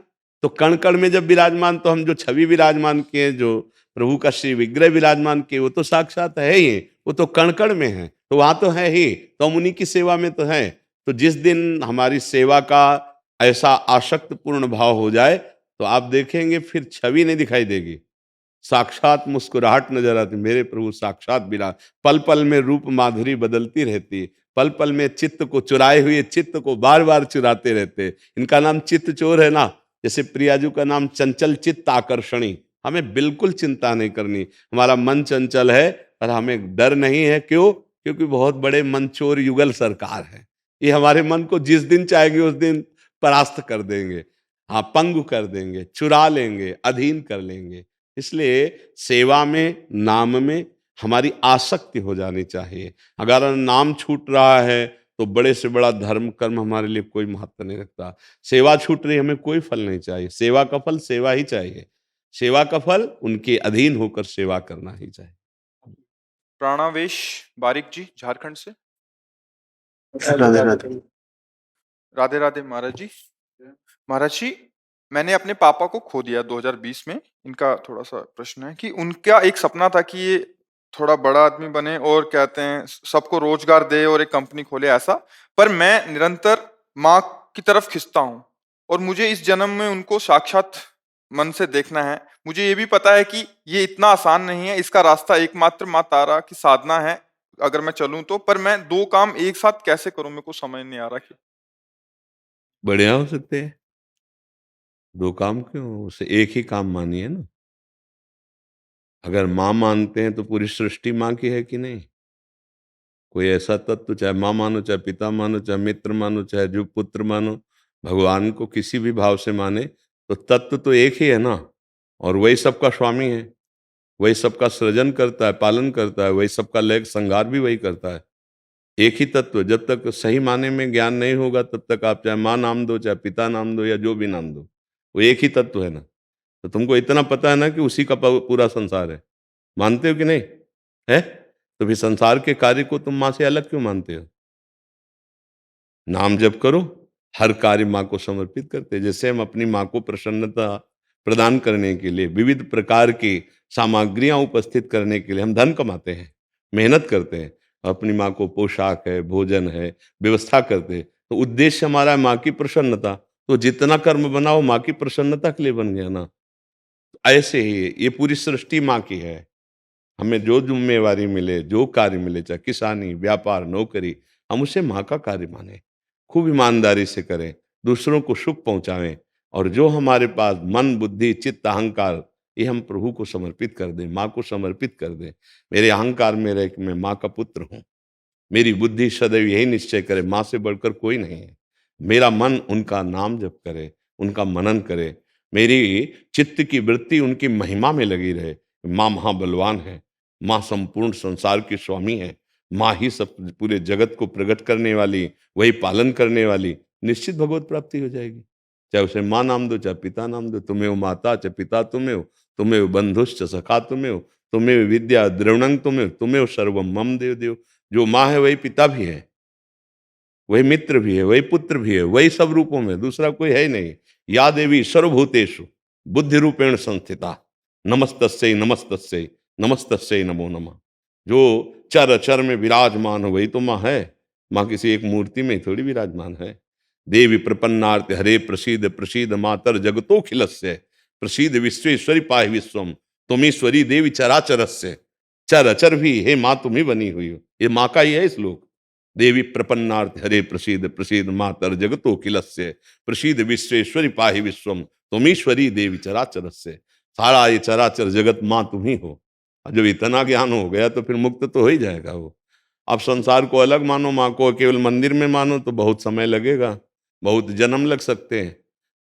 तो कण कण में जब विराजमान, तो हम जो छवि विराजमान किए, जो प्रभु का श्री विग्रह विराजमान किए, वो तो साक्षात है ही, वो तो कण कण में है, तो वहां तो है ही, तो हम उन्हीं की सेवा में तो है। तो जिस दिन हमारी सेवा का ऐसा आसक्त पूर्ण भाव हो जाए तो आप देखेंगे फिर छवि नहीं दिखाई देगी, साक्षात मुस्कुराहट नजर आती। मेरे प्रभु साक्षात विराज, पल पल में रूप माधुरी बदलती रहती, पल पल में चित्त को, चुराए हुए चित्त को बार बार चुराते रहते। इनका नाम चित्त चोर है ना। जैसे प्रियाजू का नाम चंचल चित्त आकर्षणी। हमें बिल्कुल चिंता नहीं करनी, हमारा मन चंचल है पर हमें डर नहीं है। क्यों? क्योंकि बहुत बड़े मनचोर युगल सरकार है। ये हमारे मन को जिस दिन चाहेंगे उस दिन परास्त कर देंगे, हाँ, पंगु कर देंगे, चुरा लेंगे, अधीन कर लेंगे। इसलिए सेवा में, नाम में हमारी आसक्ति हो जानी चाहिए। अगर नाम छूट रहा है तो बड़े से बड़ा धर्म कर्म हमारे लिए कोई महत्व नहीं रखता। सेवा छूट रही, हमें कोई फल नहीं चाहिए। सेवा का फल सेवा ही चाहिए। सेवा का फल उनके अधीन होकर सेवा करना ही चाहिए। प्राणावेश बारिक जी झारखंड से। राधे राधे। राधे राधे महाराज जी। महाराज जी, मैंने अपने पापा को खो दिया 2020 में। इनका थोड़ा सा प्रश्न है कि उनका एक सपना था कि ये थोड़ा बड़ा आदमी बने और कहते हैं सबको रोजगार दे और एक कंपनी खोले, ऐसा। पर मैं निरंतर माँ की तरफ खिंचता हूँ और मुझे इस जन्म में उनको साक्षात मन से देखना है। मुझे ये भी पता है कि ये इतना आसान नहीं है, इसका रास्ता एकमात्र माँ तारा की साधना है अगर मैं चलूं तो। पर मैं दो काम एक साथ कैसे करूं, मेरे को समझ नहीं आ रहा कि। बढ़िया हो सकते हैं। दो काम क्यों, उसे एक ही काम मानिए ना। अगर माँ मानते हैं तो पूरी सृष्टि माँ की है कि नहीं। कोई ऐसा तत्व, चाहे माँ मानो, चाहे पिता मानो, चाहे मित्र मानो, चाहे जो पुत्र मानो, भगवान को किसी भी भाव से माने, तो तत्व तो एक ही है ना। और वही सबका स्वामी है, वही सबका सृजन करता है, पालन करता है, वही सबका लय संहार भी वही करता है। एक ही तत्व। जब तक सही माने में ज्ञान नहीं होगा तब तक आप चाहे माँ नाम दो, चाहे पिता नाम दो, या जो भी नाम दो, वो एक ही तत्व है ना। तो तुमको इतना पता है ना कि उसी का पूरा संसार है। मानते हो कि नहीं है? तो फिर संसार के कार्य को तुम माँ से अलग क्यों मानते हो? नाम जप करो, हर कार्य माँ को समर्पित करते। जैसे हम अपनी माँ को प्रसन्नता प्रदान करने के लिए विविध प्रकार की सामग्रियां उपस्थित करने के लिए हम धन कमाते हैं, मेहनत करते हैं, अपनी माँ को पोशाक है, भोजन है, व्यवस्था करते हैं, तो उद्देश्य हमारा है माँ की प्रसन्नता। तो जितना कर्म बनाओ माँ की प्रसन्नता के लिए बन गया ना। ऐसे ही ये पूरी सृष्टि माँ की है। हमें जो जिम्मेवारी मिले, जो कार्य मिले, चाहे किसानी, व्यापार, नौकरी, हम उसे माँ का कार्य माने, खूब ईमानदारी से करें, दूसरों को सुख पहुंचावें, और जो हमारे पास मन, बुद्धि, चित्त, अहंकार, ये हम प्रभु को समर्पित कर दें, माँ को समर्पित कर दें। मेरे अहंकार में रह कि मैं माँ का पुत्र हूँ। मेरी बुद्धि सदैव यही निश्चय करे, माँ से बढ़कर कोई नहीं है। मेरा मन उनका नाम जप करे, उनका मनन करे, मेरी चित्त की वृत्ति उनकी महिमा में लगी रहे। माँ महाबलवान है, माँ संपूर्ण संसार की स्वामी है, माँ ही सब पूरे जगत को प्रकट करने वाली, वही पालन करने वाली। निश्चित भगवत प्राप्ति हो जाएगी। चाहे उसे माँ नाम दो, चाहे पिता नाम दो। तुम्हें माता च पिता तुम्हें, तुम्हें बंधुश्च सखा तुम्हें, तुम्हें विद्या द्रविणं तुम्हें सर्वम मम देव देव। जो माँ है वही पिता भी है, वही मित्र भी है, वही पुत्र भी है, वही सब रूपों में, दूसरा कोई है ही नहीं। या देवी सर्वभूतेषु बुद्धि रूपेण संस्थिता, नमस्तस्यै नमस्तस्यै नमस्तस्यै नमो नमः। जो चर अचर में विराजमान हो वही तो माँ है। माँ किसी एक मूर्ति में थोड़ी विराजमान है। देवी प्रपन्नार्थ हरे प्रसीद प्रसीद मातर जगतो खिलस्य प्रसीद विश्वेश्वरी पाहि विश्वम तुमीश्वरी देवी चराचरस्य। चर अचर भी हे माँ तुम ही बनी हुई हो। ये माँ का ही है श्लोक। देवी प्रपन्नार्थ हरे प्रसीद प्रसीद मातर जगतो खिलस्य प्रसीद विश्वेश्वरी पाहि विश्वम तुमीश्वरी देवी चराचरस्य। सारा ये चराचर जगत माँ तुम ही हो। और जब इतना ज्ञान हो गया तो फिर मुक्त तो हो ही जाएगा वो। अब संसार को अलग मानो, माँ को केवल मंदिर में मानो तो बहुत समय लगेगा, बहुत जन्म लग सकते हैं।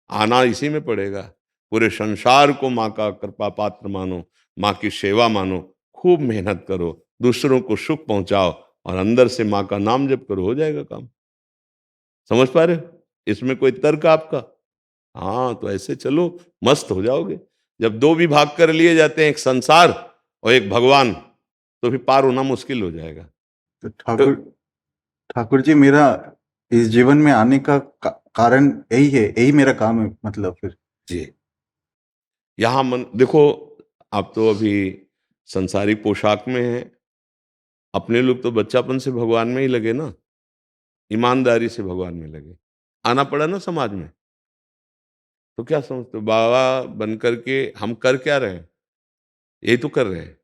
आना इसी में पड़ेगा। पूरे संसार को माँ का कृपा पात्र मानो, माँ की सेवा मानो, खूब मेहनत करो, दूसरों को सुख पहुंचाओ और अंदर से माँ का नाम जप करो, हो जाएगा काम। समझ पा रहे हो? इसमें कोई तर्क आपका? हाँ, तो ऐसे चलो, मस्त हो जाओगे। जब दो विभाग कर लिए जाते हैं, एक संसार और एक भगवान, तो फिर पार होना मुश्किल हो जाएगा। तो ठाकुर ठाकुर जी, मेरा इस जीवन में आने का कारण यही है, यही मेरा काम है, मतलब फिर जी, यहाँ मन देखो, आप तो अभी संसारिक पोशाक में हैं। अपने लोग तो बच्चापन से भगवान में ही लगे ना, ईमानदारी से भगवान में लगे। आना पड़ा ना समाज में, तो क्या समझते हो बाबा बन करके हम कर क्या रहे हैं? यही तो कर रहे हैं।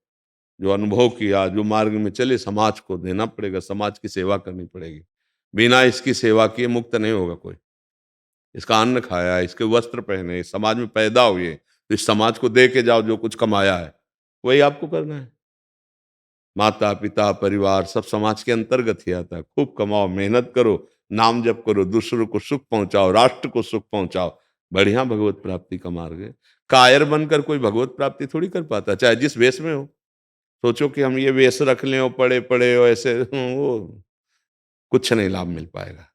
जो अनुभव किया, जो मार्ग में चले, समाज को देना पड़ेगा, समाज की सेवा करनी पड़ेगी। बिना इसकी सेवा किए मुक्त नहीं होगा कोई। इसका अन्न खाया, इसके वस्त्र पहने, इस समाज में पैदा हुए, तो इस समाज को दे के जाओ जो कुछ कमाया है, वही आपको करना है। माता पिता परिवार सब समाज के अंतर्गत ही आता है। खूब कमाओ, मेहनत करो, नाम जप करो, दूसरों को सुख पहुंचाओ, राष्ट्र को सुख पहुंचाओ, बढ़िया भगवत प्राप्ति का मार्ग है। कायर बनकर कोई भगवत प्राप्ति थोड़ी कर पाता, चाहे जिस वेश में हो। सोचो कि हम ये वेश रख लें और पड़े पड़े हो ऐसे, वो कुछ नहीं लाभ मिल पाएगा।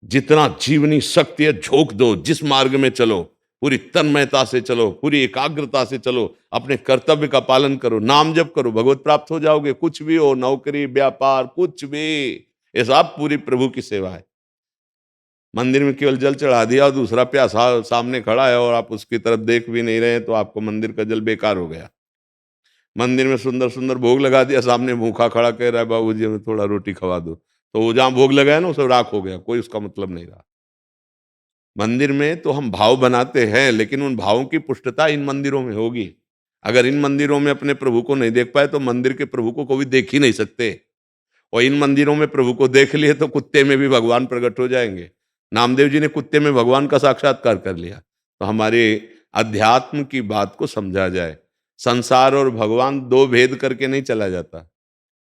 जितना जीवनी शक्ति है झोंक दो, जिस मार्ग में चलो, पूरी तन्मयता से चलो, पूरी एकाग्रता से चलो, अपने कर्तव्य का पालन करो, नाम जप करो, भगवत प्राप्त हो जाओगे। कुछ भी हो, नौकरी व्यापार कुछ भी, ये सब पूरी प्रभु की सेवा है। मंदिर में केवल जल चढ़ा दिया और दूसरा प्यासा सामने खड़ा है और आप उसकी तरफ देख भी नहीं रहे, तो आपको मंदिर का जल बेकार हो गया। मंदिर में सुंदर सुंदर भोग लगा दिया, सामने भूखा खड़ा कह रहा है बाबू जी हमें थोड़ा रोटी खवा दो, तो वो जहाँ भोग लगाया ना वो सब राख हो गया, कोई उसका मतलब नहीं रहा। मंदिर में तो हम भाव बनाते हैं, लेकिन उन भावों की पुष्टता इन मंदिरों में होगी। अगर इन मंदिरों में अपने प्रभु को नहीं देख पाए तो मंदिर के प्रभु को कभी देख ही नहीं सकते। और इन मंदिरों में प्रभु को देख लिए तो कुत्ते में भी भगवान प्रकट हो जाएंगे। नामदेव जी ने कुत्ते में भगवान का साक्षात्कार कर लिया। तो हमारे अध्यात्म की बात को समझा जाए, संसार और भगवान दो भेद करके नहीं चला जाता।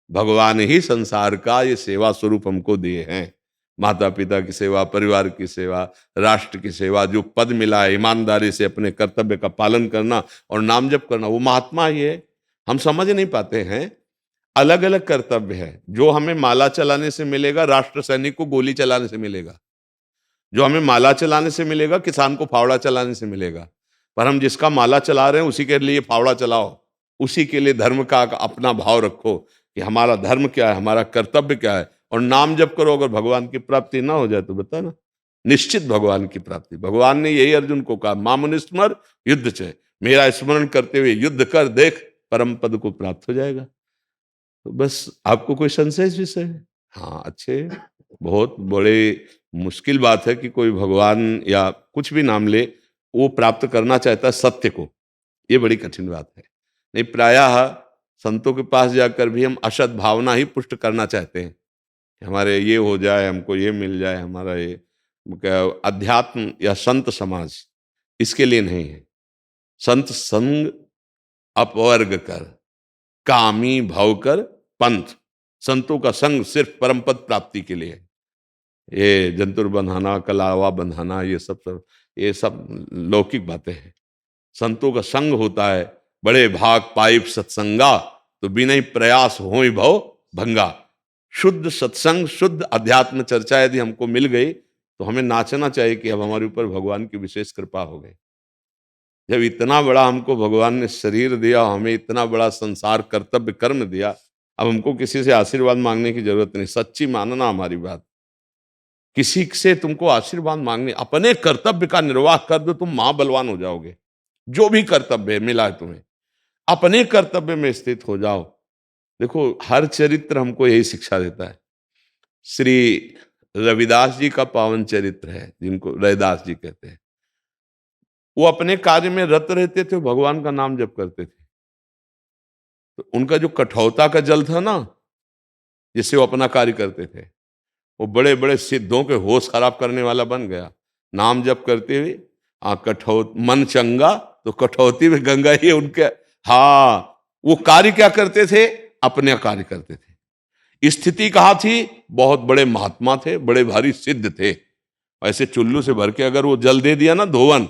भगवान ही संसार का ये सेवा स्वरूप हमको दिए हैं। माता पिता की सेवा, परिवार की सेवा, राष्ट्र की सेवा, जो पद मिला है ईमानदारी से अपने कर्तव्य का पालन करना और नाम जप करना, वो महात्मा ही है। हम समझ नहीं पाते हैं। अलग अलग कर्तव्य है। जो हमें माला चलाने से मिलेगा, राष्ट्र सैनिक को गोली चलाने से मिलेगा। जो हमें माला चलाने से मिलेगा, किसान को फावड़ा चलाने से मिलेगा। पर हम जिसका माला चला रहे हैं उसी के लिए फावड़ा चलाओ, उसी के लिए धर्म का अपना भाव रखो कि हमारा धर्म क्या है, हमारा कर्तव्य क्या है, और नाम जप करो। अगर भगवान की प्राप्ति ना हो जाए तो बता ना, निश्चित भगवान की प्राप्ति। भगवान ने यही अर्जुन को कहा, मामुनिस्मर युद्ध चय, मेरा स्मरण करते हुए युद्ध कर देख, परम पद को प्राप्त हो जाएगा। तो बस आपको कोई संशय इस विषय है? हाँ, अच्छे, बहुत बड़े मुश्किल बात है कि कोई भगवान या कुछ भी नाम ले, वो प्राप्त करना चाहता है सत्य को। ये बड़ी कठिन बात है। नहीं, प्रायः संतों के पास जाकर भी हम असत भावना ही पुष्ट करना चाहते हैं कि हमारे ये हो जाए, हमको ये मिल जाए, हमारा ये क्या अध्यात्म या संत समाज इसके लिए नहीं है। संत संग अपवर्ग कर, कामी भव कर पंथ। संतों का संग सिर्फ परम पद प्राप्ति के लिए है। ये जंतुर बंधाना, कलावा बंधाना, ये सब लौकिक बातें हैं। संतों का संग होता है, बड़े भाग पाइप सत्संगा, तो बिना प्रयास होई भव भंगा। शुद्ध सत्संग, शुद्ध अध्यात्म चर्चा यदि हमको मिल गई तो हमें नाचना चाहिए कि अब हमारे ऊपर भगवान की विशेष कृपा हो गई। जब इतना बड़ा हमको भगवान ने शरीर दिया, हमें इतना बड़ा संसार कर्तव्य कर्म दिया, अब हमको किसी से आशीर्वाद मांगने की जरूरत नहीं। सच्ची मानना हमारी बात, किसी से तुमको आशीर्वाद मांगने, अपने कर्तव्य का निर्वाह कर दो, तुम महाबलवान हो जाओगे। जो भी कर्तव्य मिला है तुम्हें, अपने कर्तव्य में स्थित हो जाओ, देखो, हर चरित्र हमको यही शिक्षा देता है। श्री रविदास जी का पावन चरित्र है, जिनको रैदास जी कहते हैं। वो अपने कार्य में रत रहते थे, भगवान का नाम जप करते थे। तो उनका जो कठौता का जल था ना, जिससे वो अपना कार्य करते थे, वो बड़े बड़े सिद्धों के होश खराब करने वाला बन गया। नाम जप करते हुए कठौ मन चंगा तो कठौती में गंगा ही उनके। हाँ, वो कार्य क्या करते थे? अपने कार्य करते थे। स्थिति कहाँ थी? बहुत बड़े महात्मा थे, बड़े भारी सिद्ध थे। ऐसे चुल्लू से भर के अगर वो जल दे दिया ना धोवन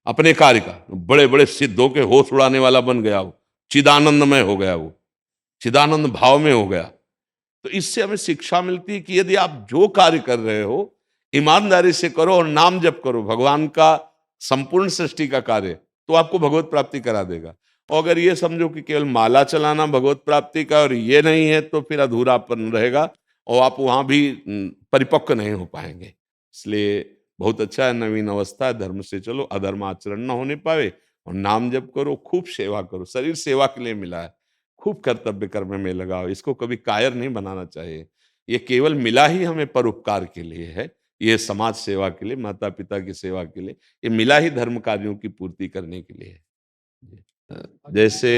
अपने कार्य का, बड़े बड़े सिद्धों के होश उड़ाने वाला बन गया वो, चिदानंदमय हो गया वो, चिदानंद भाव में हो गया। तो इससे हमें शिक्षा मिलती है कि यदि आप जो कार्य कर रहे हो ईमानदारी से करो और नाम जप करो, भगवान का संपूर्ण सृष्टि का कार्य, तो आपको भगवत प्राप्ति करा देगा। और अगर ये समझो कि केवल माला चलाना भगवत प्राप्ति का और ये नहीं है, तो फिर अधूरापन रहेगा और आप वहां भी परिपक्व नहीं हो पाएंगे। इसलिए बहुत अच्छा है, नवीन अवस्था है, धर्म से चलो, अधर्म आचरण ना होने पावे और नाम जप करो, खूब सेवा करो। शरीर सेवा के लिए मिला है, खूब कर्तव्य कर्म में लगाओ। इसको कभी कायर नहीं बनाना चाहिए। ये केवल मिला ही हमें परोपकार के लिए है, ये समाज सेवा के लिए, माता पिता की सेवा के लिए, ये मिला ही धर्म कार्यों की पूर्ति करने के लिए है। जैसे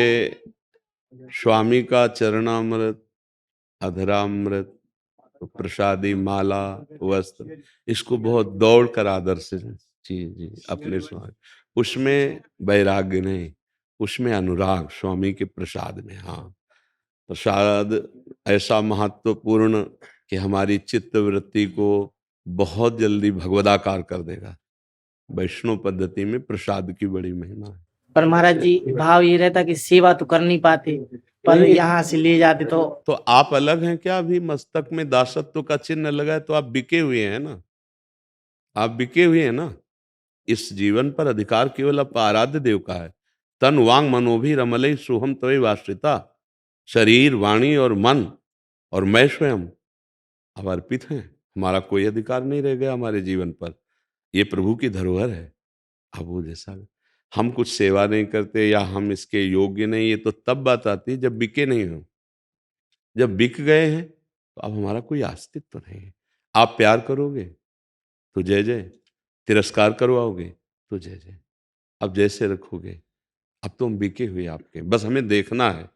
स्वामी का चरणामृत, अधरामृत, प्रसादी, माला, वस्त्र, इसको बहुत दौड़ कर आदर से जी जी अपने स्वामी, उसमें वैराग्य नहीं, उसमें अनुराग स्वामी के प्रसाद में। हाँ, प्रसाद ऐसा महत्वपूर्ण कि हमारी चित्त वृत्ति को बहुत जल्दी भगवदाकार कर देगा। वैष्णव पद्धति में प्रसाद की बड़ी महिमा है। पर महाराज जी, भाव ये रहता कि सेवा तो कर नहीं पाते, पर यहाँ से ले जाते तो आप अलग हैं क्या? अभी मस्तक में दासत्व का चिन्ह लगा है, तो आप बिके हुए हैं ना, आप बिके हुए हैं ना। इस जीवन पर अधिकार केवल आप आराध्य देव का है। तन वांग मनोभी रमलई सोहम तवे वाश्रिता, शरीर वाणी और मन और मैं स्वयं अब अर्पित हैं। हमारा कोई अधिकार नहीं रह गया हमारे जीवन पर। ये प्रभु की धरोहर है। अब वो जैसा हम कुछ सेवा नहीं करते या हम इसके योग्य नहीं, ये तो तब बात आती है जब बिके नहीं हो। जब बिक गए हैं तो अब हमारा कोई अस्तित्व नहीं है। आप प्यार करोगे तो जय जय, तिरस्कार करवाओगे तो जय जय। अब जैसे रखोगे, अब तो हम बिके हुए आपके, बस हमें देखना है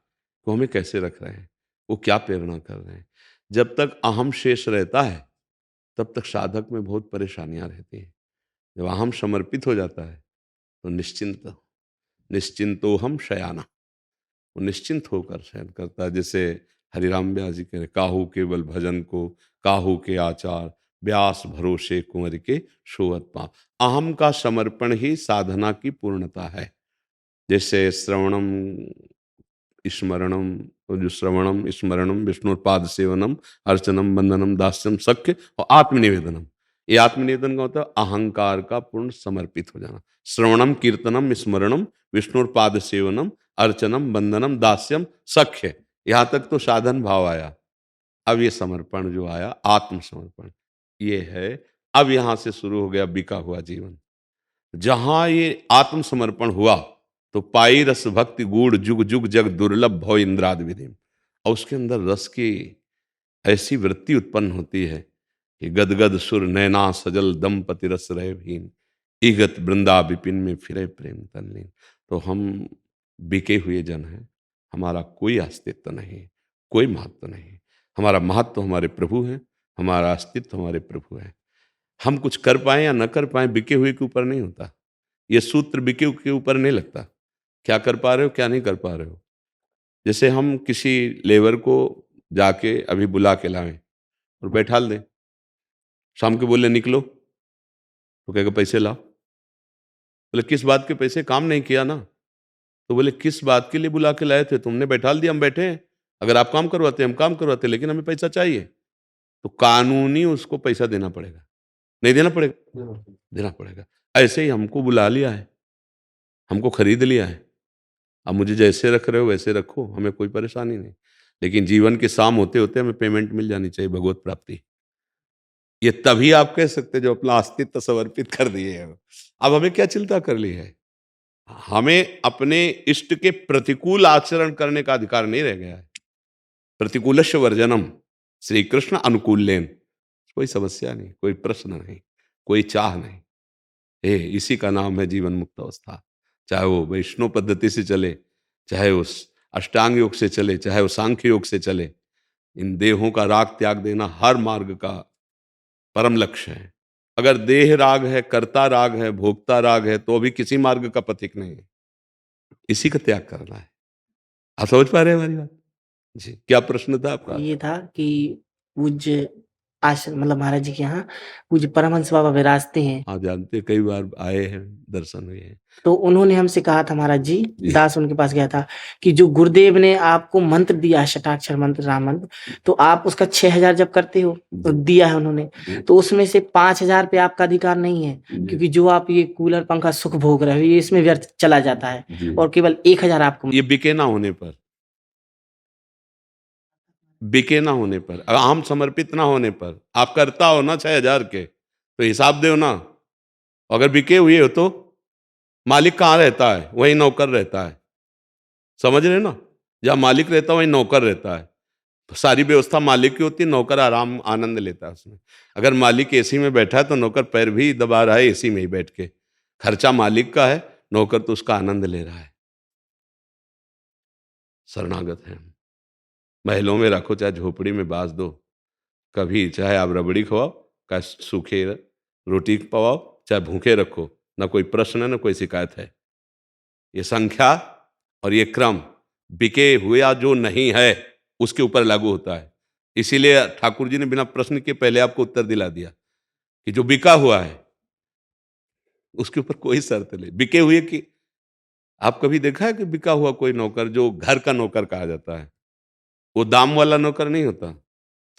वो हमें कैसे रख रहे हैं, वो क्या प्रेरणा कर रहे हैं। जब तक अहम शेष रहता है तब तक साधक में बहुत परेशानियां रहती हैं। जब अहम समर्पित हो जाता है तो निश्चिंतो हम शयाना, वो निश्चिंत होकर शयन करता है। जैसे हरिराम व्यास जी कह रहे, काहू केवल भजन को, काहू के आचार, व्यास भरोसे कुंवर के सोवत पाप। अहम का समर्पण ही साधना की पूर्णता है। जैसे श्रवणम स्मरणम, जो श्रवणम स्मरणम विष्णुपाद सेवनम अर्चनम बंदनम दास्यम सख्य और आत्मनिवेदनम, ये आत्मनिवेदन का होता है अहंकार का पूर्ण समर्पित हो जाना। श्रवणम कीर्तनम स्मरणम विष्णुपाद सेवनम अर्चनम बंदनम दास्यम सख्य, यहां तक तो साधन भाव आया। अब ये समर्पण जो आया, आत्मसमर्पण, ये है। अब यहां से शुरू हो गया बिका हुआ जीवन। जहां ये आत्मसमर्पण हुआ तो पाई रस भक्ति गूढ़ जुग जुग जग दुर्लभ भव इंद्राद विधि, और उसके अंदर रस की ऐसी वृत्ति उत्पन्न होती है कि गदगद सुर नैना सजल दंपति रस रहे भीन, ईगत वृंदा विपिन में फिरे प्रेम तल्लीन। तो हम बिके हुए जन हैं, हमारा कोई अस्तित्व नहीं, कोई महत्व नहीं। हमारा महत्व हमारे प्रभु हैं, हमारा अस्तित्व हमारे प्रभु है। हम कुछ कर पाए या न कर पाए बिके हुए के ऊपर नहीं होता। ये सूत्र बिके हुए के ऊपर नहीं लगता, क्या कर पा रहे हो क्या नहीं कर पा रहे हो। जैसे हम किसी लेबर को जाके अभी बुला के लाएं और बैठा दें, शाम के बोले निकलो तो कहेगा पैसे लाओ। बोले किस बात के पैसे, काम नहीं किया ना। तो बोले किस बात के लिए बुला के लाए थे, तुमने बैठा दिया, हम बैठे हैं। अगर आप काम करवाते हम काम करवाते, लेकिन हमें पैसा चाहिए। तो कानूनी उसको पैसा देना पड़ेगा, नहीं देना पड़ेगा, देना पड़ेगा। ऐसे ही हमको बुला लिया है, हमको खरीद लिया है, अब मुझे जैसे रख रहे हो वैसे रखो, हमें कोई परेशानी नहीं। लेकिन जीवन के शाम होते होते हमें पेमेंट मिल जानी चाहिए, भगवत प्राप्ति। ये तभी आप कह सकते जो अपना अस्तित्व समर्पित कर दिए हैं। अब हमें क्या चिंता कर ली है? हमें अपने इष्ट के प्रतिकूल आचरण करने का अधिकार नहीं रह गया है। प्रतिकूलस्य वर्जनम, श्री कृष्ण अनुकूलेन। कोई समस्या नहीं, कोई प्रश्न नहीं, कोई चाह नहीं। इसी का नाम है जीवन मुक्त अवस्था। चाहे वो वैष्णव पद्धति से चले, चाहे वो अष्टांग योग से चले, चाहे वो सांख्य योग से चले, इन देहों का राग त्याग देना हर मार्ग का परम लक्ष्य है। अगर देह राग है, कर्ता राग है, भोक्ता राग है, तो अभी किसी मार्ग का पथिक नहीं है। इसी का त्याग करना है। आप समझ पा रहे हैं हमारी बात? जी, क्या प्रश्न था आपका? ये था कि पूज्य आश्रम मतलब महाराज जी के यहाँ पूज्य परमहंस बाबा विराजते हैं, आप जानते हैं, कई बार आए हैं, दर्शन हुए हैं। तो उन्होंने हमसे कहा था महाराज जी, जी। दास उनके पास गया था कि जो गुरुदेव ने आपको मंत्र दिया है, शताक्षर मंत्र, राम मंत्र, तो आप उसका 6000 जब करते हो तो दिया है उन्होंने, तो उसमें से 5000 पे आपका अधिकार नहीं है, क्योंकि जो आप ये कूलर पंखा सुख भोग रहे हो ये इसमें व्यर्थ चला जाता है, जी। और केवल 1000 आपको। ये बिके ना होने पर, बिके ना होने पर, आम समर्पित ना होने पर, आप करता हो ना 6000 के, तो हिसाब दो ना। अगर बिके हुए हो तो मालिक कहाँ रहता है? वही नौकर रहता है। समझ रहे ना? जहाँ मालिक रहता है वही नौकर रहता है। सारी व्यवस्था मालिक की होती है, नौकर आराम आनंद लेता है उसमें। अगर मालिक एसी में बैठा है तो नौकर पैर भी दबा रहा है एसी में ही बैठ के। खर्चा मालिक का है, नौकर तो उसका आनंद ले रहा है। शरणागत है। महलों में रखो, चाहे झोपड़ी में बांध दो, कभी चाहे आप रबड़ी खवाओ, चाहे सूखे रोटी पवाओ, चाहे भूखे रखो, ना कोई प्रश्न है, ना कोई शिकायत है। ये संख्या और ये क्रम बिके हुआ जो नहीं है उसके ऊपर लागू होता है। इसीलिए ठाकुर जी ने बिना प्रश्न के पहले आपको उत्तर दिला दिया कि जो बिका हुआ है उसके ऊपर कोई शर्त नहीं। बिके हुए की आप कभी देखा है कि बिका हुआ कोई नौकर, जो घर का नौकर कहा जाता है, वो दाम वाला नौकर नहीं होता,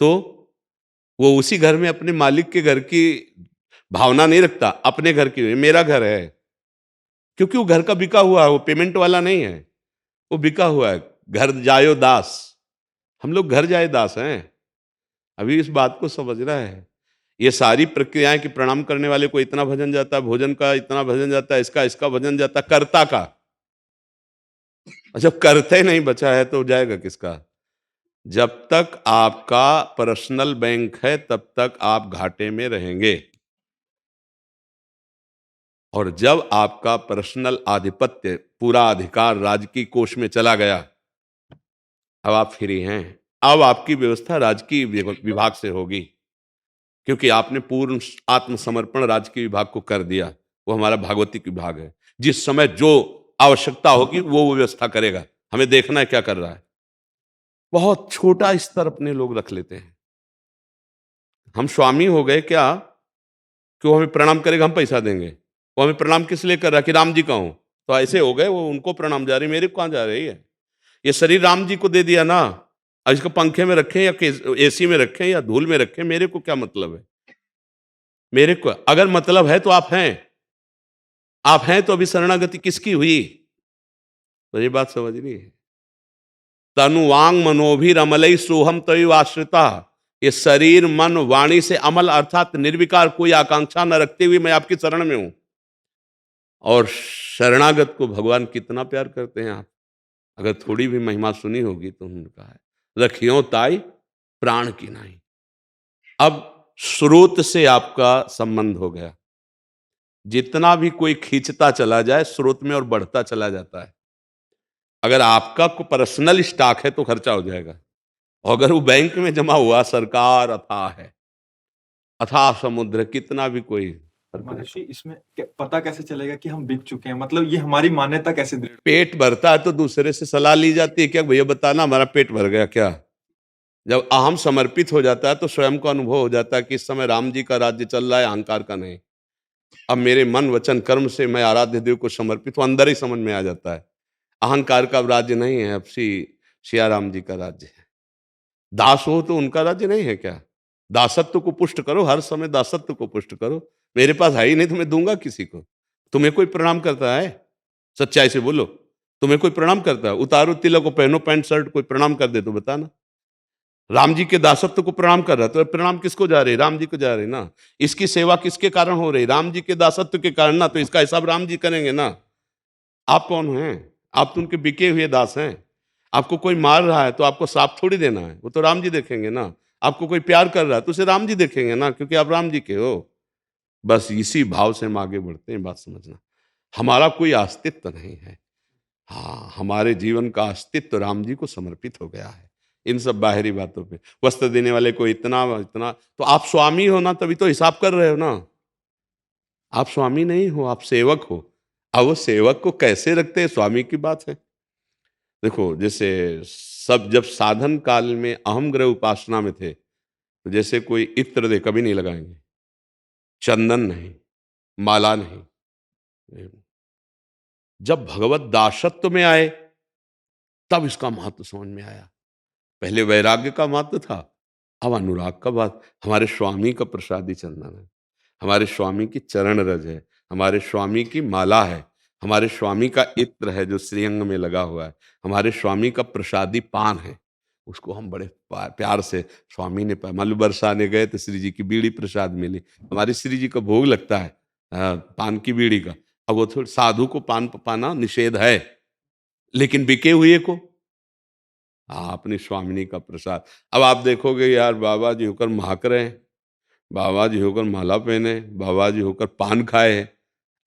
तो वो उसी घर में अपने मालिक के घर की भावना नहीं रखता, अपने घर की, मेरा घर है, क्योंकि वो घर का बिका हुआ है, वो पेमेंट वाला नहीं है, वो बिका हुआ है। घर जायो दास, हम लोग घर जाए दास हैं। अभी इस बात को समझना है। ये सारी प्रक्रियाएं कि प्रणाम करने वाले को इतना भजन जाता है, भोजन का इतना भजन जाता है, इसका भजन जाता है, कर्ता का। जब करते नहीं बचा है तो जाएगा किसका? जब तक आपका पर्सनल बैंक है तब तक आप घाटे में रहेंगे, और जब आपका पर्सनल आधिपत्य, पूरा अधिकार राजकीय कोष में चला गया, अब आप फ्री हैं। अब आपकी व्यवस्था राजकीय विभाग से होगी, क्योंकि आपने पूर्ण आत्मसमर्पण राजकीय विभाग को कर दिया। वो हमारा भागवतिक विभाग है, जिस समय जो आवश्यकता होगी वो व्यवस्था करेगा। हमें देखना है क्या कर रहा है। बहुत छोटा स्तर अपने लोग रख लेते हैं। हम स्वामी हो गए क्या कि वो हमें प्रणाम करेगा, हम पैसा देंगे। वो हमें प्रणाम किस लिए कर रहा है कि राम जी का हूं, तो ऐसे हो गए। वो उनको प्रणाम जा रही, मेरे को कहां जा रही है? ये शरीर राम जी को दे दिया ना, अब इसको पंखे में रखें या एसी में रखें या धूल में रखें, मेरे को क्या मतलब है? मेरे को अगर मतलब है तो आप हैं, आप हैं तो अभी शरणागति किसकी हुई? तो ये बात समझनी है। तनु वांग मनोभिर अमलई सोहम तय आश्रिता। ये शरीर मन वाणी से अमल अर्थात निर्विकार, कोई आकांक्षा न रखते हुए मैं आपकी शरण में हूं। और शरणागत को भगवान कितना प्यार करते हैं आप, अगर थोड़ी भी महिमा सुनी होगी तो उन्होंने कहा है रखियो ताई प्राण की नाई। अब स्रोत से आपका संबंध हो गया। जितना भी कोई खींचता चला जाए स्रोत में और बढ़ता चला जाता है। अगर आपका कोई पर्सनल स्टॉक है तो खर्चा हो जाएगा, और अगर वो बैंक में जमा हुआ, सरकार अथाह है, अथाह समुद्र, कितना भी कोई। महर्षि इसमें पता कैसे चलेगा कि हम बिक चुके हैं? मतलब ये हमारी मान्यता कैसे दृढ़? पेट भरता है तो दूसरे से सलाह ली जाती है, क्या भैया बताना हमारा पेट भर गया क्या? जब अहम समर्पित हो जाता है तो स्वयं को अनुभव हो जाता है कि इस समय राम जी का राज्य चल रहा है, अहंकार का नहीं। अब मेरे मन वचन कर्म से मैं आराध्य देव को समर्पित हूं, अंदर ही समझ में आ जाता है अहंकार का राज्य नहीं है, अब सिया राम जी का राज्य है। दास हो तो उनका राज्य नहीं है क्या? दासत्व को पुष्ट करो, हर समय दासत्व को पुष्ट करो। मेरे पास है ही नहीं तो मैं दूंगा किसी को? तुम्हें कोई प्रणाम करता है? सच्चाई से बोलो, तुम्हें कोई प्रणाम करता है? उतारो तिलक को, पहनो पैंट शर्ट, कोई प्रणाम कर दे तो बताना। राम जी के दासत्व को प्रणाम कर रहा है तो प्रणाम किसको जा रही? राम जी को जा रही ना। इसकी सेवा किसके कारण हो रही? राम जी के दासत्व के कारण ना, तो इसका हिसाब राम जी करेंगे ना। आप कौन हैं? आप तो उनके बिके हुए दास हैं। आपको कोई मार रहा है तो आपको साफ थोड़ी देना है, वो तो राम जी देखेंगे ना। आपको कोई प्यार कर रहा है तो उसे राम जी देखेंगे ना, क्योंकि आप राम जी के हो। बस इसी भाव से हम आगे बढ़ते हैं, बात समझना। हमारा कोई अस्तित्व नहीं है। हाँ, हमारे जीवन का अस्तित्व राम जी को समर्पित हो गया है। इन सब बाहरी बातों पे वस्त्र देने वाले को इतना इतना, तो आप स्वामी हो ना, तभी तो हिसाब कर रहे हो ना। आप स्वामी नहीं हो, आप सेवक हो। अब वो सेवक को कैसे रखते हैं, स्वामी की बात है। देखो, जैसे सब जब साधन काल में अहम ग्रह उपासना में थे, तो जैसे कोई इत्र दे, कभी नहीं लगाएंगे, चंदन नहीं, माला नहीं। जब भगवत दासत्व में आए तब इसका महत्व समझ में आया। पहले वैराग्य का महत्व था, अब अनुराग का बात। हमारे स्वामी का प्रसादी चंदन है, हमारे स्वामी की चरण रज है, हमारे स्वामी की माला है, हमारे स्वामी का इत्र है जो श्रीअंग में लगा हुआ है, हमारे स्वामी का प्रसादी पान है। उसको हम बड़े प्यार से स्वामी ने मालूम बरसाने गए तो श्री जी की बीड़ी प्रसाद मिली। हमारे श्री जी का भोग लगता है पान की बीड़ी का। अब वो थोड़ी साधु को पान पाना निषेध है, लेकिन बिके हुए को अपनी स्वामिनी का प्रसाद। अब आप देखोगे यार, बाबा जी होकर महक रहे हैं, बाबा जी होकर माला पहने, बाबा जी होकर पान खाए हैं।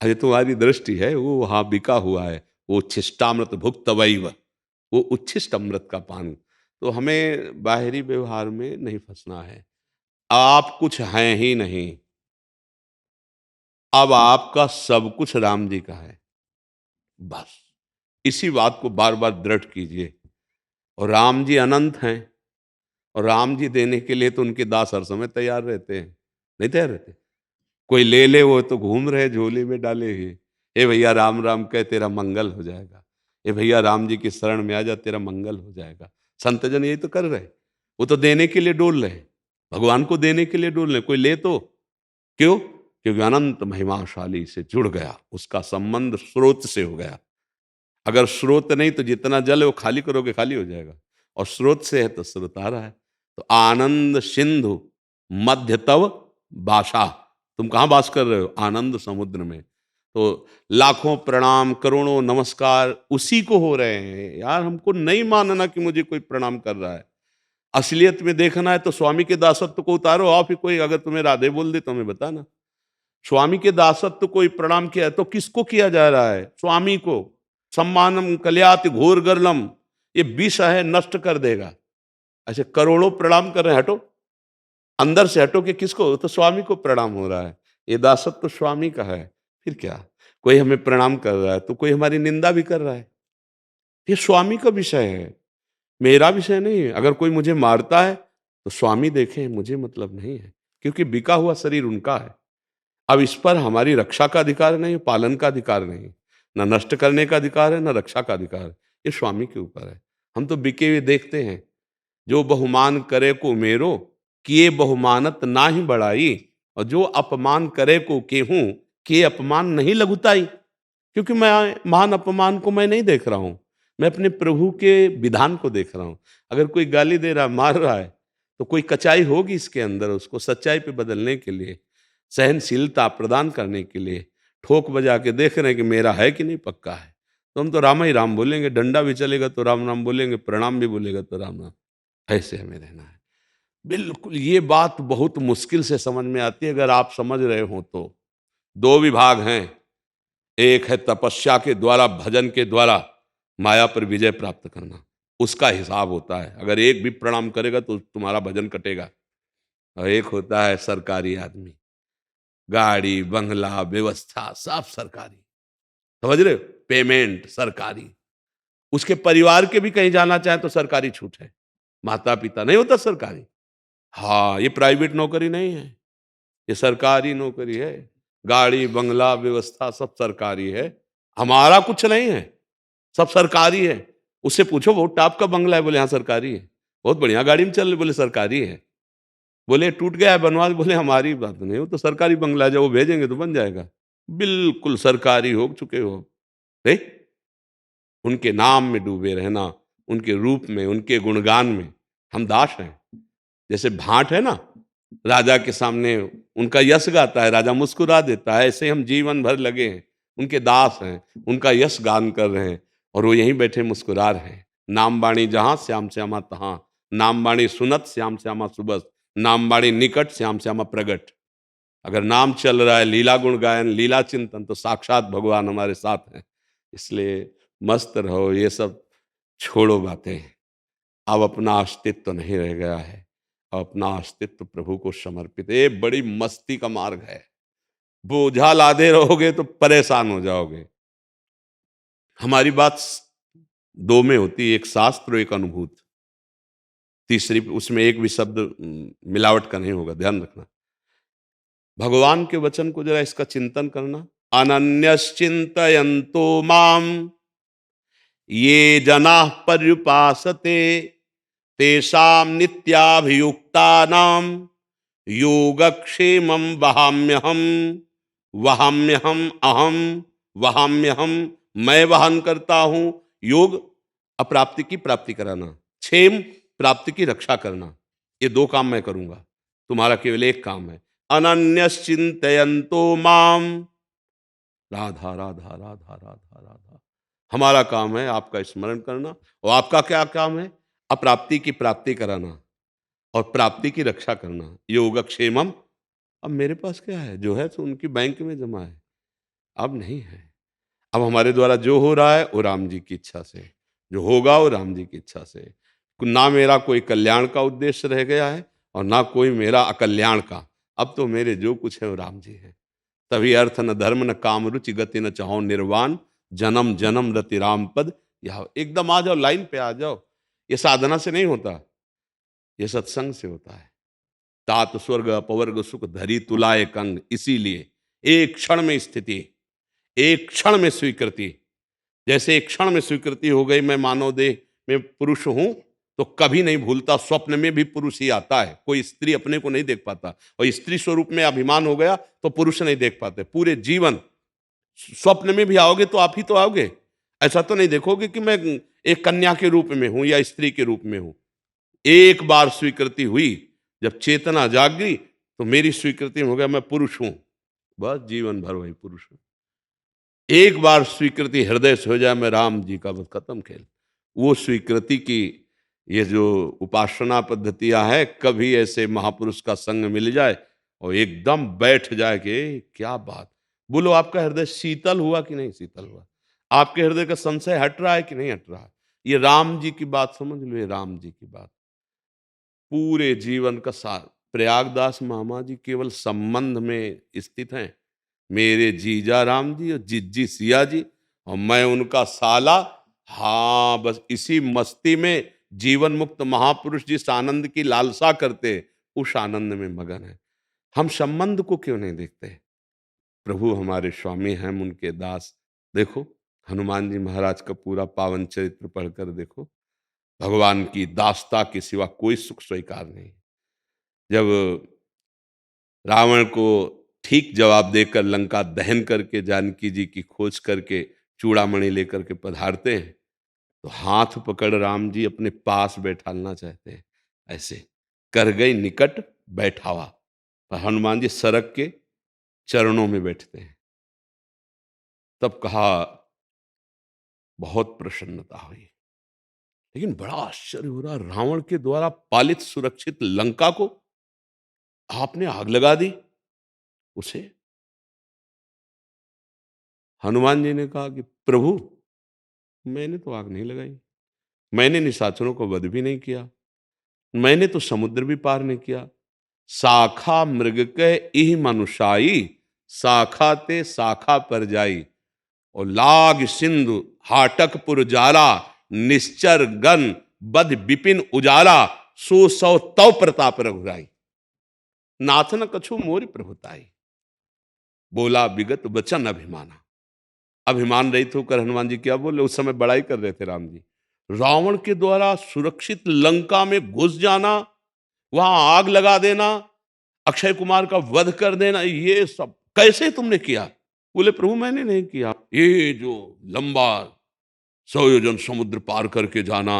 अरे तुम्हारी दृष्टि है वो वहां बिका हुआ है, वो उच्छिष्टामृत भुक्तवैव, वो उच्छिष्ट अमृत का पान। तो हमें बाहरी व्यवहार में नहीं फंसना है। आप कुछ हैं ही नहीं, अब आपका सब कुछ राम जी का है। बस इसी बात को बार बार दृढ़ कीजिए। और राम जी अनंत हैं, और राम जी देने के लिए तो उनके दास हर समय तैयार रहते हैं। नहीं तैयार रहते? कोई ले ले, वो तो घूम रहे झोले में डाले ही। ए भैया राम राम कह, तेरा मंगल हो जाएगा। ए भैया राम जी की शरण में आ जा, तेरा मंगल हो जाएगा। संत जन यही तो कर रहे, वो तो देने के लिए डोल रहे, भगवान को देने के लिए डोल रहे। कोई ले तो क्यों? क्योंकि अनंत महिमाशाली से जुड़ गया, उसका संबंध स्रोत से हो गया। अगर स्रोत नहीं तो जितना जल है वो खाली करोगे खाली हो जाएगा, और स्रोत से है तो स्रोत आ रहा है। तो आनंद सिंधु मध्य तव बासा, तुम कहाँ बास कर रहे हो? आनंद समुद्र में। तो लाखों प्रणाम, करोड़ों नमस्कार उसी को हो रहे हैं। यार हमको नहीं मानना कि मुझे कोई प्रणाम कर रहा है। असलियत में देखना है तो स्वामी के दासत्व को उतारो। आप ही कोई अगर तुम्हें राधे बोल दे तो हमें बताना। स्वामी के दासत्व कोई प्रणाम किया है तो किसको किया जा रहा है? स्वामी को। सम्मानम कल्याति घोर गर्लम, ये विष है, नष्ट कर देगा। ऐसे करोड़ों प्रणाम कर रहे हैं, हटो अंदर से, हटो कि किसको? तो स्वामी को प्रणाम हो रहा है। ये दासत्व तो स्वामी का है। फिर क्या, कोई हमें प्रणाम कर रहा है तो कोई हमारी निंदा भी कर रहा है। ये स्वामी का विषय है, मेरा विषय नहीं है। अगर कोई मुझे मारता है तो स्वामी देखें, मुझे मतलब नहीं है, क्योंकि बिका हुआ शरीर उनका है। अब इस पर हमारी रक्षा का अधिकार नहीं, पालन का अधिकार नहीं, न नष्ट करने का अधिकार है, न रक्षा का अधिकार है। ये स्वामी के ऊपर है। हम तो बिके हुए देखते हैं। जो बहुमान करे को मेरो, किए बहुमानत ना ही बढ़ाई, और जो अपमान करे को केहूं, किए अपमान नहीं लघुताई। क्योंकि मैं मान अपमान को मैं नहीं देख रहा हूं, मैं अपने प्रभु के विधान को देख रहा हूं। अगर कोई गाली दे रहा, मार रहा है, तो कोई कचाई होगी इसके अंदर, उसको सच्चाई पे बदलने के लिए, सहनशीलता प्रदान करने के लिए। ठोक बजा के देख रहे हैं कि मेरा है कि नहीं पक्का है, तो हम तो राम ही राम बोलेंगे। डंडा भी चलेगा तो राम राम बोलेंगे, प्रणाम भी बोलेगा तो राम राम। ऐसे हमें रहना है। बिल्कुल ये बात बहुत मुश्किल से समझ में आती है, अगर आप समझ रहे हो तो। दो विभाग हैं, एक है तपस्या के द्वारा, भजन के द्वारा माया पर विजय प्राप्त करना, उसका हिसाब होता है। अगर एक भी प्रणाम करेगा तो तुम्हारा भजन कटेगा। और एक होता है सरकारी आदमी, गाड़ी बंगला व्यवस्था सब सरकारी, समझ रहे हो? पेमेंट सरकारी, उसके परिवार के भी कहीं जाना चाहे तो सरकारी छूट है, माता पिता नहीं होता सरकारी। हाँ, ये प्राइवेट नौकरी नहीं है, ये सरकारी नौकरी है। गाड़ी बंगला व्यवस्था सब सरकारी है, हमारा कुछ नहीं है, सब सरकारी है। उससे पूछो बहुत टॉप का बंगला है, बोले हाँ सरकारी है। बहुत बढ़िया गाड़ी में चल रहे, बोले सरकारी है। बोले टूट गया है बनवा, बोले हमारी बात नहीं, वो तो सरकारी बंगला है, जब वो भेजेंगे तो बन जाएगा। बिल्कुल सरकारी हो चुके हो। उनके नाम में डूबे रहना, उनके रूप में, उनके गुणगान में हम दास हैं। जैसे भाट है ना, राजा के सामने उनका यश गाता है, राजा मुस्कुरा देता है। ऐसे हम जीवन भर लगे हैं, उनके दास हैं, उनका यश गान कर रहे हैं, और वो यहीं बैठे मुस्कुरा रहे हैं। नाम बाणी जहां श्याम श्यामा तहां, नाम बाणी सुनत श्याम श्यामा सुबस, नाम बाणी निकट श्याम श्यामा प्रगट। अगर नाम चल रहा है, लीला गुण गायन, लीला चिंतन, तो साक्षात भगवान हमारे साथ हैं। इसलिए मस्त रहो, ये सब छोड़ो बातें। अब अपना अस्तित्व नहीं रह गया है, अब अपना अस्तित्व प्रभु को समर्पित। ये बड़ी मस्ती का मार्ग है। बोझा लादे रहोगे तो परेशान हो जाओगे। हमारी बात दो में होती है, एक शास्त्र और एक अनुभूत। तीसरी उसमें एक भी शब्द मिलावट का नहीं होगा, ध्यान रखना। भगवान के वचन को जरा इसका चिंतन करना। अनन्यश्चिन्तयन्तो माम ये जनाः पर्युपासते तेषां नित्याभियुक्तानां योगक्षेमं वहाम्यहम् वहाम्यहम् अहम वहाम्यहम, मैं वहन करता हूं। योग अप्राप्ति की प्राप्ति कराना, क्षेम प्राप्ति की रक्षा करना, ये दो काम मैं करूंगा, तुम्हारा केवल एक काम है। अनन्यश्चिन्तयन्तो माम, राधा राधा राधा राधा राधा, हमारा काम है आपका स्मरण करना। और आपका क्या काम है? अप्राप्ति की प्राप्ति कराना और प्राप्ति की रक्षा करना। योगक्षेमम, अब मेरे पास क्या है? जो है तो उनकी बैंक में जमा है, अब नहीं है। अब हमारे द्वारा जो हो रहा है वो राम जी की इच्छा से, जो होगा वो राम जी की इच्छा से। ना मेरा कोई कल्याण का उद्देश्य रह गया है और ना कोई मेरा अकल्याण का। अब तो मेरे जो कुछ है वो राम जी है। तभी अर्थ न धर्म न काम रुचि गति न चाहो निर्वाण, जन्म जन्म रति राम पद। यह एकदम आ जाओ, लाइन पे आ जाओ। ये साधना से नहीं होता, ये सत्संग से होता है। तात स्वर्ग अपवर्ग सुख धरी तुलाए कंग, इसीलिए एक क्षण में स्थिति, एक क्षण में स्वीकृति। जैसे एक क्षण में स्वीकृति हो गई, मैं मानव देह में पुरुष हूं, तो कभी नहीं भूलता, स्वप्न में भी पुरुष ही आता है। कोई स्त्री अपने को नहीं देख पाता, और स्त्री स्वरूप में अभिमान हो गया तो पुरुष नहीं देख पाते। पूरे जीवन स्वप्न में भी आओगे तो आप ही तो आओगे, ऐसा तो नहीं देखोगे कि मैं एक कन्या के रूप में हूं या स्त्री के रूप में हूं। एक बार स्वीकृति हुई, जब चेतना जाग गई तो मेरी स्वीकृति हो गया मैं पुरुष हूं, बस जीवन भर वही पुरुष हूं। एक बार स्वीकृति हृदय से हो जाए, मैं राम जी का, बस खत्म खेल। वो स्वीकृति की ये जो उपासना पद्धतियां है, कभी ऐसे महापुरुष का संग मिल जाए और एकदम बैठ जाए कि क्या बात। बोलो, आपका हृदय शीतल हुआ कि नहीं शीतल हुआ? आपके हृदय का संशय हट रहा है कि नहीं हट रहा है? ये राम जी की बात समझ लो, ये राम जी की बात पूरे जीवन का सार। प्रयागदास मामा जी केवल संबंध में स्थित हैं, मेरे जीजा राम जी और जिज्जी सिया जी, और मैं उनका साला। हाँ, बस इसी मस्ती में जीवन मुक्त महापुरुष जिस आनंद की लालसा करते, उस आनंद में मगन है। हम संबंध को क्यों नहीं देखते? प्रभु हमारे स्वामी हैं, हम उनके दास। देखो हनुमान जी महाराज का पूरा पावन चरित्र पढ़कर देखो, भगवान की दासता के सिवा कोई सुख स्वीकार नहीं। जब रावण को ठीक जवाब देकर लंका दहन करके जानकी जी की खोज करके चूड़ामणि लेकर के पधारते हैं, तो हाथ पकड़ राम जी अपने पास बैठालना चाहते हैं, ऐसे कर गई निकट बैठावा, पर हनुमान जी सरक के चरणों में बैठते हैं। तब कहा बहुत प्रसन्नता हुई, लेकिन बड़ा आश्चर्य हो रहा, रावण के द्वारा पालित सुरक्षित लंका को आपने आग लगा दी उसे। हनुमान जी ने कहा कि प्रभु, मैंने तो आग नहीं लगाई, मैंने निशाचरों को वध भी नहीं किया, मैंने तो समुद्र भी पार नहीं किया। शाखा मृग के इह मनुषाई, शाखा ते शाखा पर जाई, और लाग सिंधु हाटकपुर जाला, निश्चर गन बद विपिन उजाला, सो सौ तव प्रताप रघुराई, नाथ न कछु मोरि प्रभुताई। बोला विगत वचन अभिमाना। अभिमान रहित होकर हनुमान जी क्या बोले? उस समय बड़ाई कर रहे थे राम जी। रावण के द्वारा सुरक्षित लंका में घुस जाना, वहां आग लगा देना, अक्षय कुमार का वध कर देना, ये सब कैसे तुमने किया? बोले प्रभु मैंने नहीं किया। ये जो लंबा 100 योजन समुद्र पार करके जाना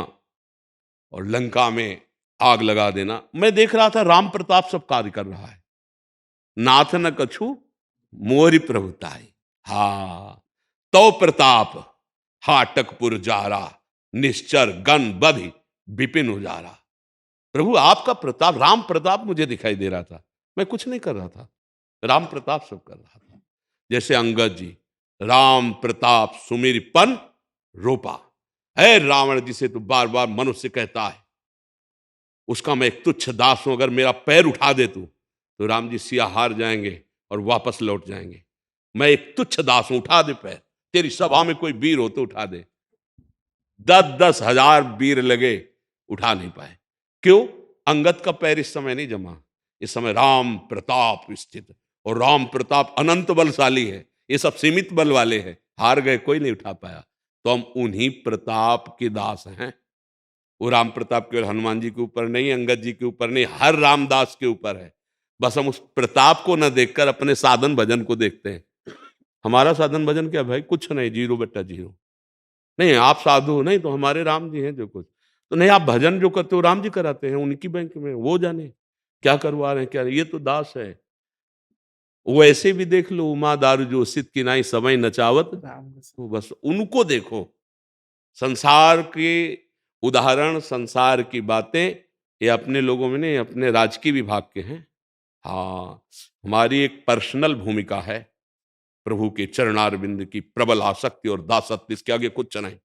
और लंका में आग लगा देना, मैं देख रहा था राम प्रताप सब कार्य कर रहा है। नाथ न कछु मोरि प्रभुताई, हा तो प्रताप हाटकपुर जारा, निश्चर गण बधि विपिन उजारा। प्रभु आपका प्रताप, राम प्रताप मुझे दिखाई दे रहा था, मैं कुछ नहीं कर रहा था, राम प्रताप सब कर रहा था। जैसे अंगद जी, राम प्रताप सुमिर पन रूपा, है रावण जिसे तो बार बार मनुष्य कहता है, उसका मैं एक तुच्छ दास हूं, अगर मेरा पैर उठा दे तू तो राम जी सिया हार जाएंगे और वापस लौट जाएंगे। मैं एक तुच्छ दास हूं, उठा दे पैर, तेरी सभा में कोई वीर हो तो उठा दे। 10-10 हजार वीर लगे, उठा नहीं पाए। क्यों? अंगद का पैर इस समय नहीं जमा, इस समय राम प्रताप स्थित, और राम प्रताप अनंत बलशाली है, ये सब सीमित बल वाले हैं, हार गए, कोई नहीं उठा पाया। तो हम उन्हीं प्रताप के दास हैं। वो राम प्रताप केवल हनुमान जी के ऊपर नहीं, अंगद जी के ऊपर नहीं, हर रामदास के ऊपर है। बस हम उस प्रताप को न देखकर अपने साधन भजन को देखते हैं। हमारा साधन भजन क्या भाई? कुछ नहीं, 0/0। नहीं, आप साधु हो, नहीं तो हमारे राम जी हैं जो कुछ, तो नहीं, आप भजन जो करते हो राम जी कराते हैं, उनकी बैंक में, वो जाने क्या करवा रहे हैं, क्या ये तो दास है। वो ऐसे भी देख लो, उमा दारू जो सिद्ध की नाई समय नचावत, तो बस उनको देखो। संसार के उदाहरण, संसार की बातें, ये अपने लोगों में नहीं, अपने राजकीय विभाग के हैं। हाँ, हमारी एक पर्सनल भूमिका है, प्रभु के चरणारविंद की प्रबल आसक्ति और दासत्व, इसके आगे कुछ नहीं।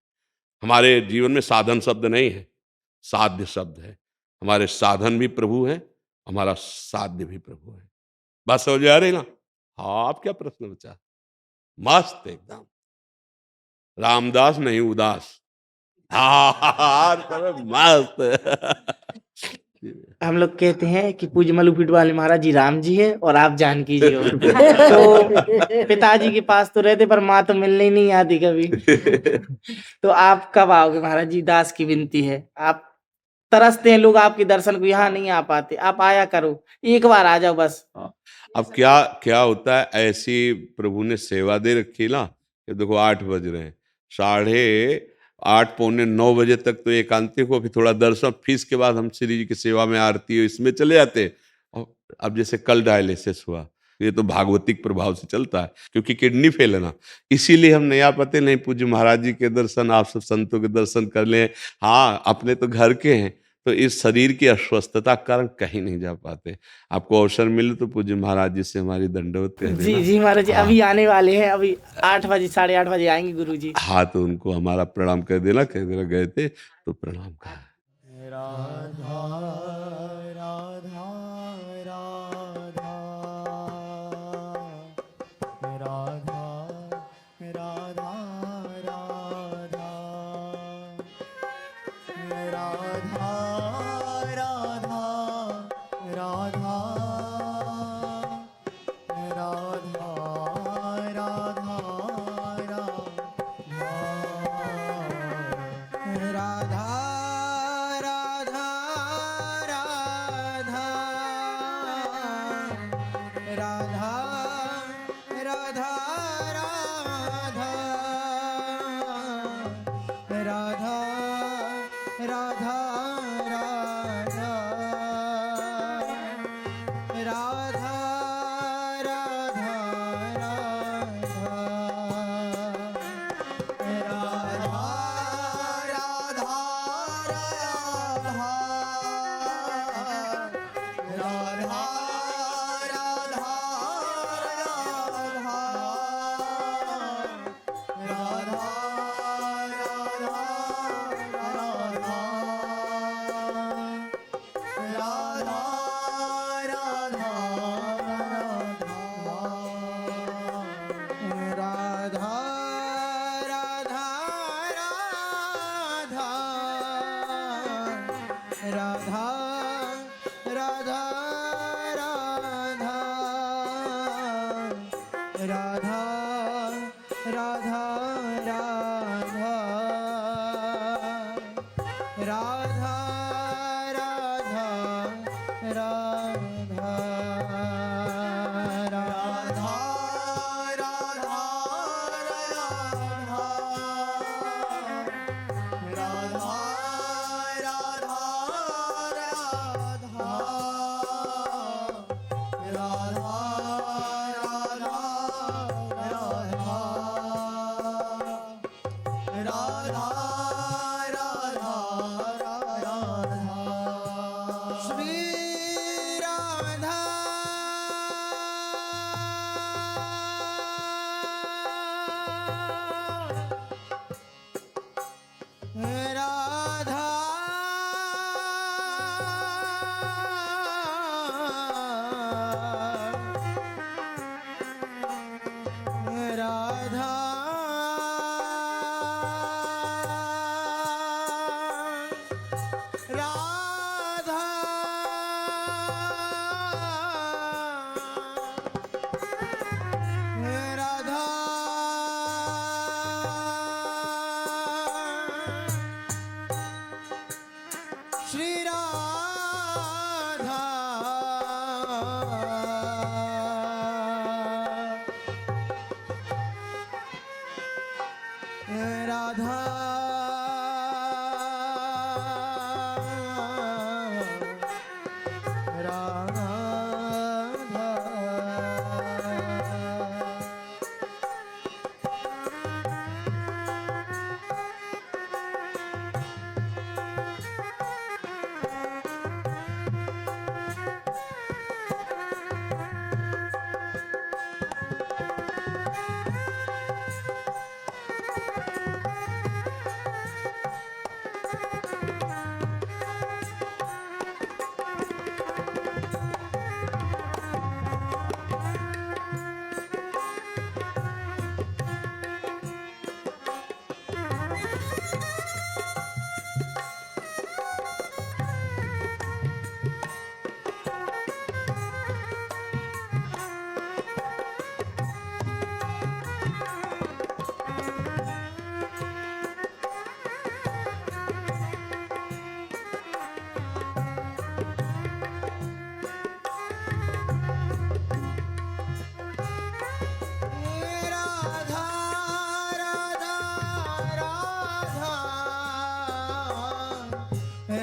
हमारे जीवन में साधन शब्द नहीं है, साध्य शब्द है। हमारे साधन भी प्रभु है, हमारा साध्य भी प्रभु है। बात समझ आ रही ना? हाँ, आप क्या प्रश्न बचा? मस्त एकदम, रामदास नहीं उदास। हाँ, मस्त। हम लोग कहते हैं कि पूज्य मलुपीठ वाले महाराज जी राम जी है और आप जानकी जी हो। तो पिताजी के पास तो रहते, पर माँ तो मिलने ही नहीं आती कभी। तो आप कब आओगे महाराज जी? दास की विनती है, आप तरसते हैं लोग आपके दर्शन को, यहाँ नहीं आ पाते, आप आया करो, एक बार आ जाओ बस। अब क्या क्या होता है, ऐसी प्रभु ने सेवा दे रखी ना, कि देखो 8 बज रहे हैं, 8:30 पौने 9 बजे तक तो एकांतिक हो, फिर थोड़ा दर्शन, फिर इसके बाद हम श्री जी की सेवा में आरती हो, इसमें चले जाते। और अब जैसे कल डायलिसिस हुआ, ये तो भागवतिक प्रभाव से चलता है, क्योंकि किडनी फेल है ना, इसीलिए हम नहीं आ पाते। नहीं, पूज्य महाराज जी के दर्शन, आप सब संतों के दर्शन कर लें। हाँ, अपने तो घर के हैं, तो इस शरीर की अस्वस्थता के कारण कहीं नहीं जा पाते। आपको अवसर मिले तो पूज्य महाराज जी से हमारी दंडवत कह देना। जी जी महाराज जी, हाँ। अभी आने वाले हैं, अभी 8 बजे 8:30 बजे आएंगे गुरु जी। हाँ, तो उनको हमारा प्रणाम कह देना, कह देना गए थे तो प्रणाम कर। राधा राधा राधा राधा राधा राधा राधा राधा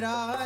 राधा